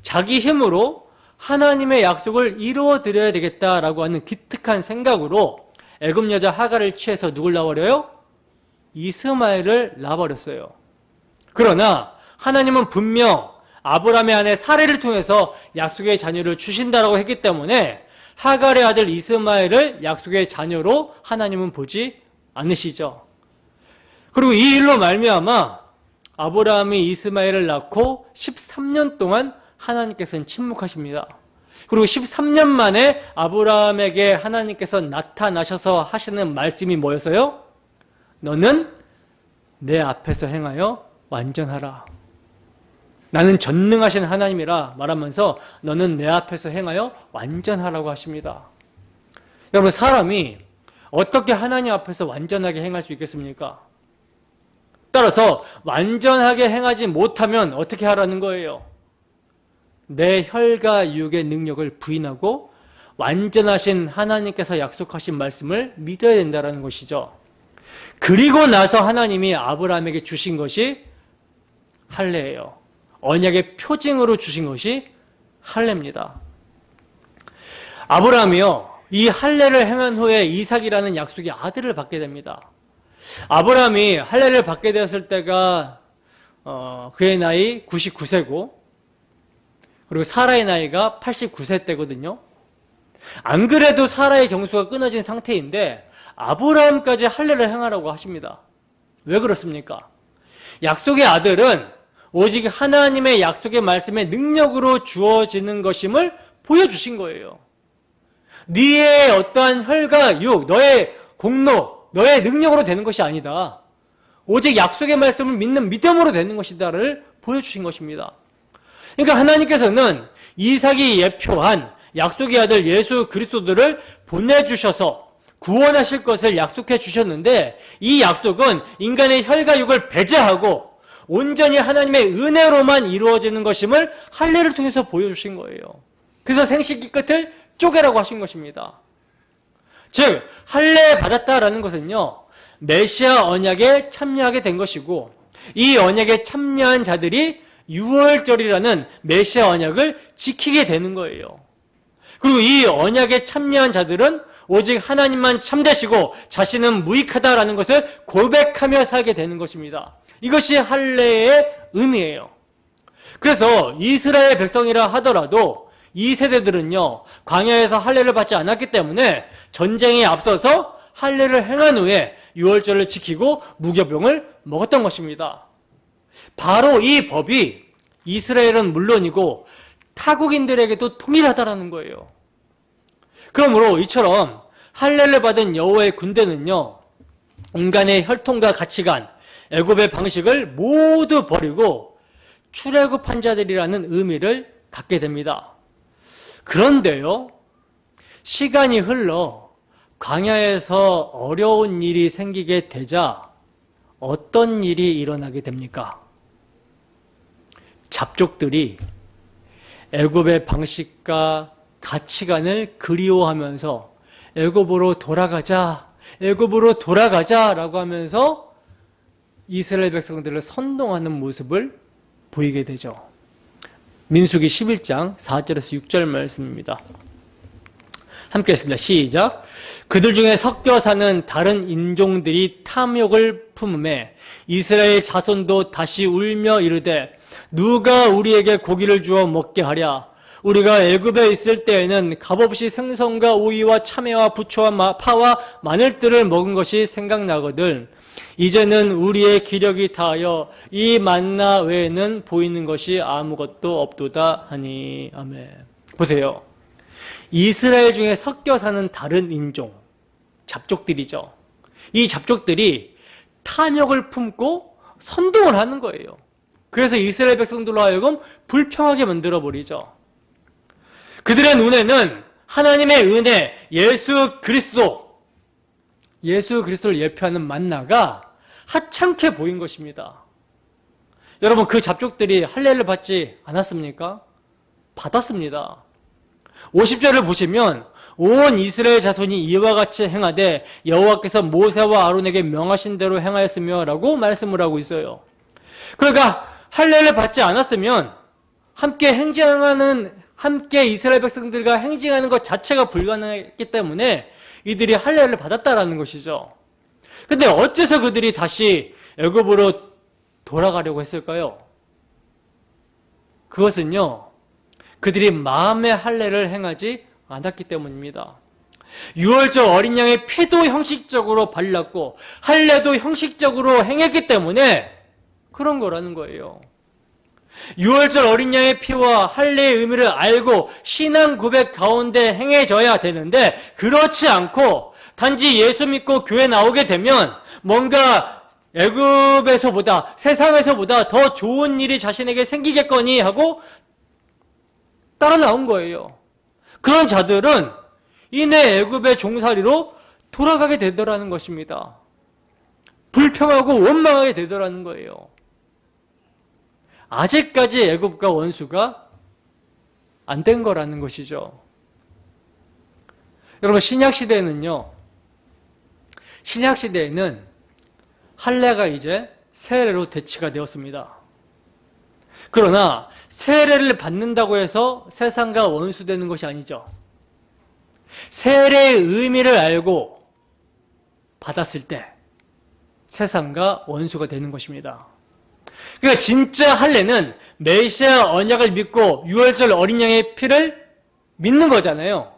자기 힘으로 하나님의 약속을 이루어 드려야 되겠다라고 하는 기특한 생각으로 애굽 여자 하갈을 취해서 누굴 낳아버려요? 이스마엘을 낳아버렸어요. 그러나 하나님은 분명 아브라함의 아내 사레를 통해서 약속의 자녀를 주신다라고 했기 때문에 하갈의 아들 이스마엘을 약속의 자녀로 하나님은 보지 않으시죠. 그리고 이 일로 말미암아 아브라함이 이스마엘을 낳고 13년 동안 하나님께서는 침묵하십니다. 그리고 13년 만에 아브라함에게 하나님께서 나타나셔서 하시는 말씀이 뭐였어요? 너는 내 앞에서 행하여 완전하라. 나는 전능하신 하나님이라 말하면서 너는 내 앞에서 행하여 완전하라고 하십니다. 여러분, 사람이 어떻게 하나님 앞에서 완전하게 행할 수 있겠습니까? 따라서 완전하게 행하지 못하면 어떻게 하라는 거예요? 내 혈과 육의 능력을 부인하고 완전하신 하나님께서 약속하신 말씀을 믿어야 된다는 것이죠. 그리고 나서 하나님이 아브라함에게 주신 것이 할례예요. 언약의 표징으로 주신 것이 할례입니다. 아브라함이요, 이 할례를 행한 후에 이삭이라는 약속의 아들을 받게 됩니다. 아브라함이 할례를 받게 되었을 때가 그의 나이 99세고 그리고 사라의 나이가 89세 때거든요. 안 그래도 사라의 경수가 끊어진 상태인데 아브라함까지 할례를 행하라고 하십니다. 왜 그렇습니까? 약속의 아들은 오직 하나님의 약속의 말씀의 능력으로 주어지는 것임을 보여주신 거예요. 네의 어떠한 혈과 육, 너의 공로, 너의 능력으로 되는 것이 아니다. 오직 약속의 말씀을 믿는 믿음으로 되는 것이다를 보여주신 것입니다. 그러니까 하나님께서는 이삭이 예표한 약속의 아들 예수 그리스도를 보내주셔서 구원하실 것을 약속해 주셨는데 이 약속은 인간의 혈과 육을 배제하고 온전히 하나님의 은혜로만 이루어지는 것임을 할례를 통해서 보여주신 거예요. 그래서 생식기 끝을 쪼개라고 하신 것입니다. 즉 할례 받았다라는 것은요, 메시아 언약에 참여하게 된 것이고 이 언약에 참여한 자들이 유월절이라는 메시아 언약을 지키게 되는 거예요. 그리고 이 언약에 참여한 자들은 오직 하나님만 참되시고 자신은 무익하다라는 것을 고백하며 살게 되는 것입니다. 이것이 할례의 의미예요. 그래서 이스라엘 백성이라 하더라도 이 세대들은요, 광야에서 할례를 받지 않았기 때문에 전쟁에 앞서서 할례를 행한 후에 유월절을 지키고 무교병을 먹었던 것입니다. 바로 이 법이 이스라엘은 물론이고 타국인들에게도 동일하다라는 거예요. 그러므로 이처럼 할례를 받은 여호와의 군대는요, 인간의 혈통과 가치관, 애굽의 방식을 모두 버리고 출애굽한 자들이라는 의미를 갖게 됩니다. 그런데요, 시간이 흘러 광야에서 어려운 일이 생기게 되자 어떤 일이 일어나게 됩니까? 잡족들이 애굽의 방식과 가치관을 그리워하면서 애굽으로 돌아가자라고 하면서 이스라엘 백성들을 선동하는 모습을 보이게 되죠. 민수기 11장 4절에서 6절 말씀입니다. 함께 했습니다. 시작. 그들 중에 섞여 사는 다른 인종들이 탐욕을 품음에 이스라엘 자손도 다시 울며 이르되 누가 우리에게 고기를 주어 먹게 하랴? 우리가 애굽에 있을 때에는 값없이 생선과 오이와 참외와 부추와 파와 마늘들을 먹은 것이 생각나거든. 이제는 우리의 기력이 다하여 이 만나 외에는 보이는 것이 아무것도 없도다 하니. 아멘. 보세요. 이스라엘 중에 섞여 사는 다른 인종, 잡족들이죠. 이 잡족들이 탐욕을 품고 선동을 하는 거예요. 그래서 이스라엘 백성들로 하여금 불평하게 만들어버리죠. 그들의 눈에는 하나님의 은혜, 예수 그리스도를 예표하는 만나가 하찮게 보인 것입니다. 여러분, 그 잡족들이 할례를 받지 않았습니까? 받았습니다. 50절을 보시면 온 이스라엘 자손이 이와 같이 행하되 여호와께서 모세와 아론에게 명하신 대로 행하였으며 라고 말씀을 하고 있어요. 그러니까 할례를 받지 않았으면 함께 이스라엘 백성들과 행진하는 것 자체가 불가능했기 때문에 이들이 할례를 받았다라는 것이죠. 근데 어째서 그들이 다시 애굽으로 돌아가려고 했을까요? 그것은요, 그들이 마음의 할례를 행하지 않았기 때문입니다. 유월절 어린 양의 피도 형식적으로 발랐고 할례도 형식적으로 행했기 때문에 그런 거라는 거예요. 유월절 어린 양의 피와 할례의 의미를 알고 신앙 고백 가운데 행해져야 되는데, 그렇지 않고 단지 예수 믿고 교회 나오게 되면 뭔가 애굽에서보다, 세상에서보다 더 좋은 일이 자신에게 생기겠거니 하고 따라 나온 거예요. 그런 자들은 이내 애굽의 종살이로 돌아가게 되더라는 것입니다. 불평하고 원망하게 되더라는 거예요. 아직까지 애굽과 원수가 안 된 거라는 것이죠. 여러분, 신약시대에는 할례가 이제 세례로 대치가 되었습니다. 그러나 세례를 받는다고 해서 세상과 원수되는 것이 아니죠. 세례의 의미를 알고 받았을 때 세상과 원수가 되는 것입니다. 그러니까 진짜 할례는 메시아 언약을 믿고 유월절 어린 양의 피를 믿는 거잖아요.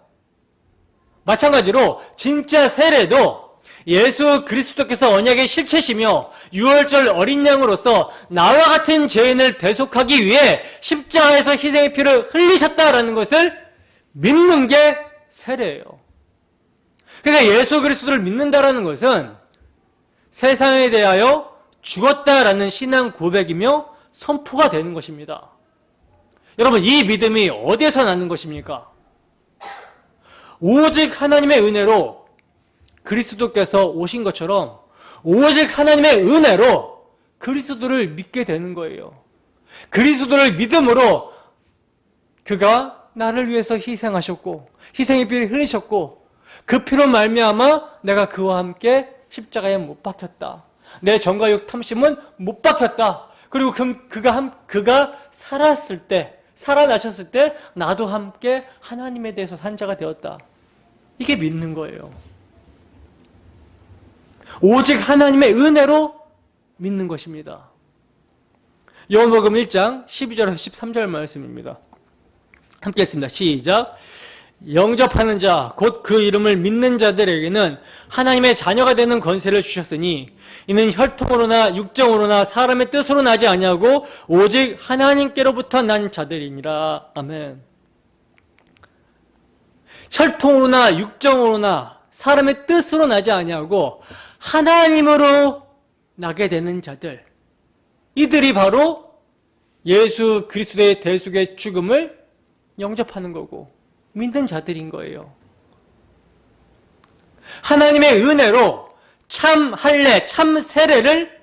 마찬가지로 진짜 세례도 예수 그리스도께서 언약의 실체시며 유월절 어린 양으로서 나와 같은 죄인을 대속하기 위해 십자가에서 희생의 피를 흘리셨다라는 것을 믿는 게 세례예요. 그러니까 예수 그리스도를 믿는다라는 것은 세상에 대하여 죽었다라는 신앙 고백이며 선포가 되는 것입니다. 여러분, 이 믿음이 어디에서 나는 것입니까? 오직 하나님의 은혜로 그리스도께서 오신 것처럼 오직 하나님의 은혜로 그리스도를 믿게 되는 거예요. 그리스도를 믿음으로 그가 나를 위해서 희생하셨고 희생의 피를 흘리셨고 그 피로 말미암아 내가 그와 함께 십자가에 못 박혔다. 내 정과욕 탐심은 못 박혔다. 그리고 그가 살아나셨을 때 나도 함께 하나님에 대해서 산 자가 되었다. 이게 믿는 거예요. 오직 하나님의 은혜로 믿는 것입니다. 요한복음 1장 12절에서 13절 말씀입니다. 함께 했습니다. 시작. 영접하는 자, 곧 그 이름을 믿는 자들에게는 하나님의 자녀가 되는 권세를 주셨으니 이는 혈통으로나 육정으로나 사람의 뜻으로 나지 아니하고 오직 하나님께로부터 난 자들이니라. 아멘. 혈통으로나 육정으로나 사람의 뜻으로 나지 아니하고 하나님으로 나게 되는 자들, 이들이 바로 예수 그리스도의 대속의 죽음을 영접하는 거고 믿는 자들인 거예요. 하나님의 은혜로 참 할례, 참 세례를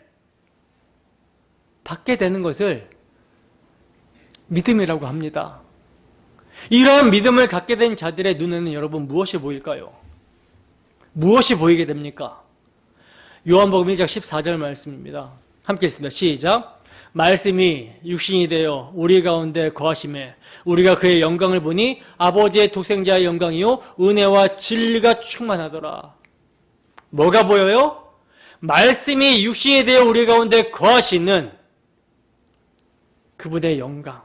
받게 되는 것을 믿음이라고 합니다. 이러한 믿음을 갖게 된 자들의 눈에는 여러분 무엇이 보일까요? 무엇이 보이게 됩니까? 요한복음 1장 14절 말씀입니다. 함께 읽습니다. 시작. 말씀이 육신이 되어 우리 가운데 거하심에 우리가 그의 영광을 보니 아버지의 독생자의 영광이요 은혜와 진리가 충만하더라. 뭐가 보여요? 말씀이 육신이 되어 우리 가운데 거하시는 그분의 영광,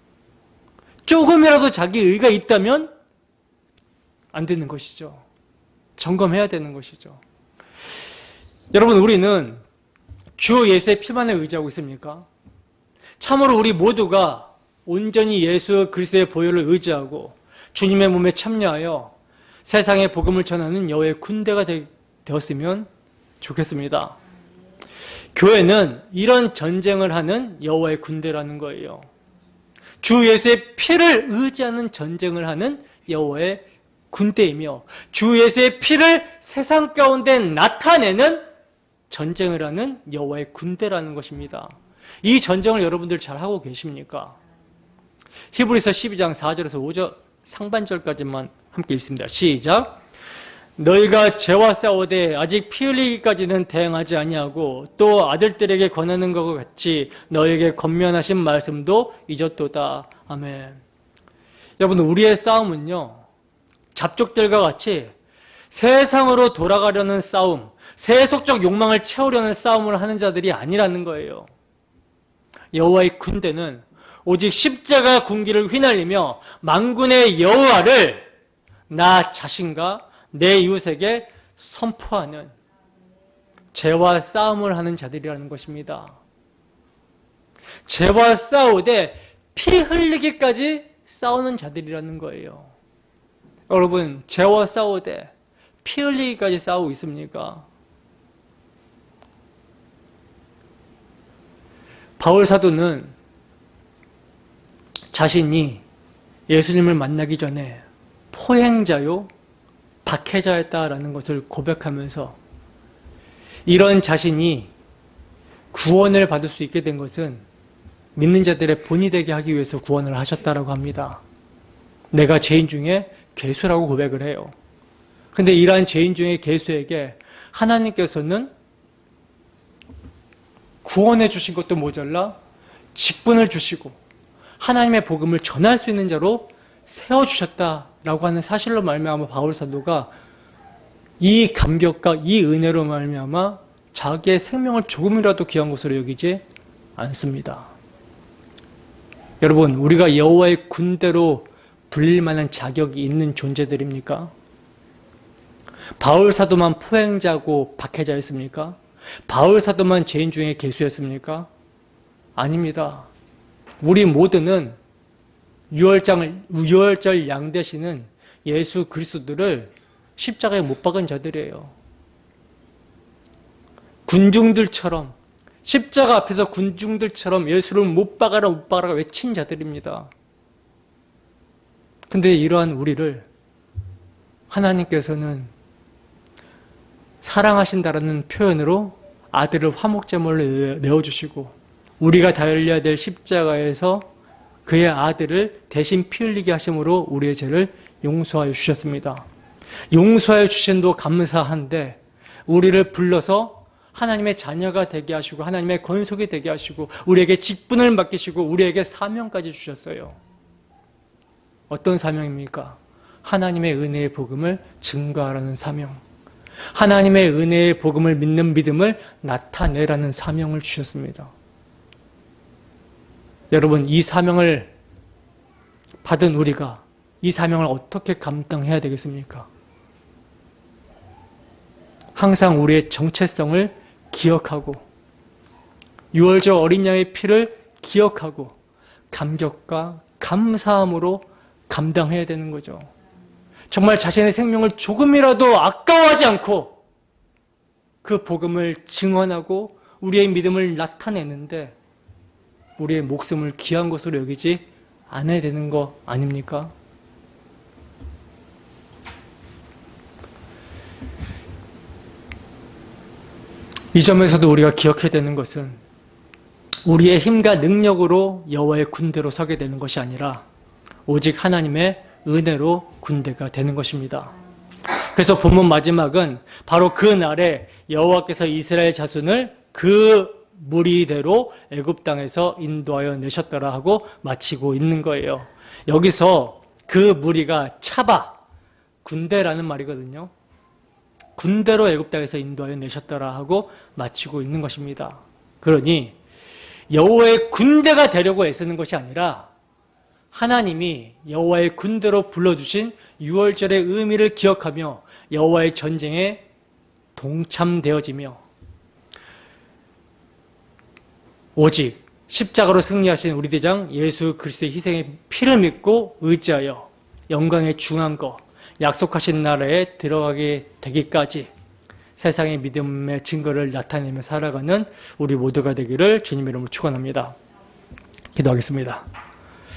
조금이라도 자기 의가 있다면 안 되는 것이죠. 점검해야 되는 것이죠. 여러분, 우리는 주 예수의 피만을 의지하고 있습니까? 참으로 우리 모두가 온전히 예수 그리스도의 보혈을 의지하고 주님의 몸에 참여하여 세상에 복음을 전하는 여호와의 군대가 되었으면 좋겠습니다. 교회는 이런 전쟁을 하는 여호와의 군대라는 거예요. 주 예수의 피를 의지하는 전쟁을 하는 여호와의 군대이며 주 예수의 피를 세상 가운데 나타내는 전쟁을 하는 여호와의 군대라는 것입니다. 이 전쟁을 여러분들 잘 하고 계십니까? 히브리서 12장 4절에서 5절 상반절까지만 함께 읽습니다. 시작. 너희가 죄와 싸우되 아직 피 흘리기까지는 대항하지 아니하고 또 아들들에게 권하는 것과 같이 너희에게 권면하신 말씀도 잊었도다. 아멘. 여러분, 우리의 싸움은요, 잡족들과 같이 세상으로 돌아가려는 싸움, 세속적 욕망을 채우려는 싸움을 하는 자들이 아니라는 거예요. 여호와의 군대는 오직 십자가 군기를 휘날리며 만군의 여호와를 나 자신과 내 이웃에게 선포하는 죄와 싸움을 하는 자들이라는 것입니다. 죄와 싸우되 피 흘리기까지 싸우는 자들이라는 거예요. 여러분, 죄와 싸우되 피 흘리기까지 싸우고 있습니까? 바울 사도는 자신이 예수님을 만나기 전에 포행자요 박해자였다라는 것을 고백하면서 이런 자신이 구원을 받을 수 있게 된 것은 믿는 자들의 본이 되게 하기 위해서 구원을 하셨다라고 합니다. 내가 죄인 중에 괴수라고 고백을 해요. 근데 이러한 죄인 중에 괴수에게 하나님께서는 구원해 주신 것도 모자라 직분을 주시고 하나님의 복음을 전할 수 있는 자로 세워주셨다라고 하는 사실로 말미암아 바울 사도가 이 감격과 이 은혜로 말미암아 자기의 생명을 조금이라도 귀한 것으로 여기지 않습니다. 여러분, 우리가 여호와의 군대로 불릴 만한 자격이 있는 존재들입니까? 바울 사도만 포행자고 박해자였습니까? 바울 사도만 죄인 중에 괴수였습니까? 아닙니다. 우리 모두는 유월절 양 되시는 예수 그리스도를 십자가에 못 박은 자들이에요. 군중들처럼, 십자가 앞에서 군중들처럼 예수를 못 박아라 못 박아라 외친 자들입니다. 근데 이러한 우리를 하나님께서는 사랑하신다라는 표현으로 아들을 화목제물로 내어주시고 우리가 달려야 될 십자가에서 그의 아들을 대신 피 흘리게 하심으로 우리의 죄를 용서하여 주셨습니다. 용서하여 주신도 감사한데 우리를 불러서 하나님의 자녀가 되게 하시고 하나님의 권속이 되게 하시고 우리에게 직분을 맡기시고 우리에게 사명까지 주셨어요. 어떤 사명입니까? 하나님의 은혜의 복음을 증거하라는 사명, 하나님의 은혜의 복음을 믿는 믿음을 나타내라는 사명을 주셨습니다. 여러분, 이 사명을 받은 우리가 이 사명을 어떻게 감당해야 되겠습니까? 항상 우리의 정체성을 기억하고 유월절 어린 양의 피를 기억하고 감격과 감사함으로 감당해야 되는 거죠. 정말 자신의 생명을 조금이라도 아까워하지 않고 그 복음을 증언하고 우리의 믿음을 나타내는데 우리의 목숨을 귀한 것으로 여기지 않아야 되는 거 아닙니까? 이 점에서도 우리가 기억해야 되는 것은 우리의 힘과 능력으로 여호와의 군대로 서게 되는 것이 아니라 오직 하나님의 은혜로 군대가 되는 것입니다. 그래서 본문 마지막은 바로 그 날에 여호와께서 이스라엘 자손을 그 무리대로 애굽 땅에서 인도하여 내셨더라 하고 마치고 있는 거예요. 여기서 그 무리가 차바, 군대라는 말이거든요. 군대로 애굽 땅에서 인도하여 내셨더라 하고 마치고 있는 것입니다. 그러니 여호와의 군대가 되려고 애쓰는 것이 아니라 하나님이 여호와의 군대로 불러주신 유월절의 의미를 기억하며 여호와의 전쟁에 동참되어지며 오직 십자가로 승리하신 우리 대장 예수 그리스도의 희생의 피를 믿고 의지하여 영광의 중한 것 약속하신 나라에 들어가게 되기까지 세상의 믿음의 증거를 나타내며 살아가는 우리 모두가 되기를 주님의 이름으로 축원합니다. 기도하겠습니다.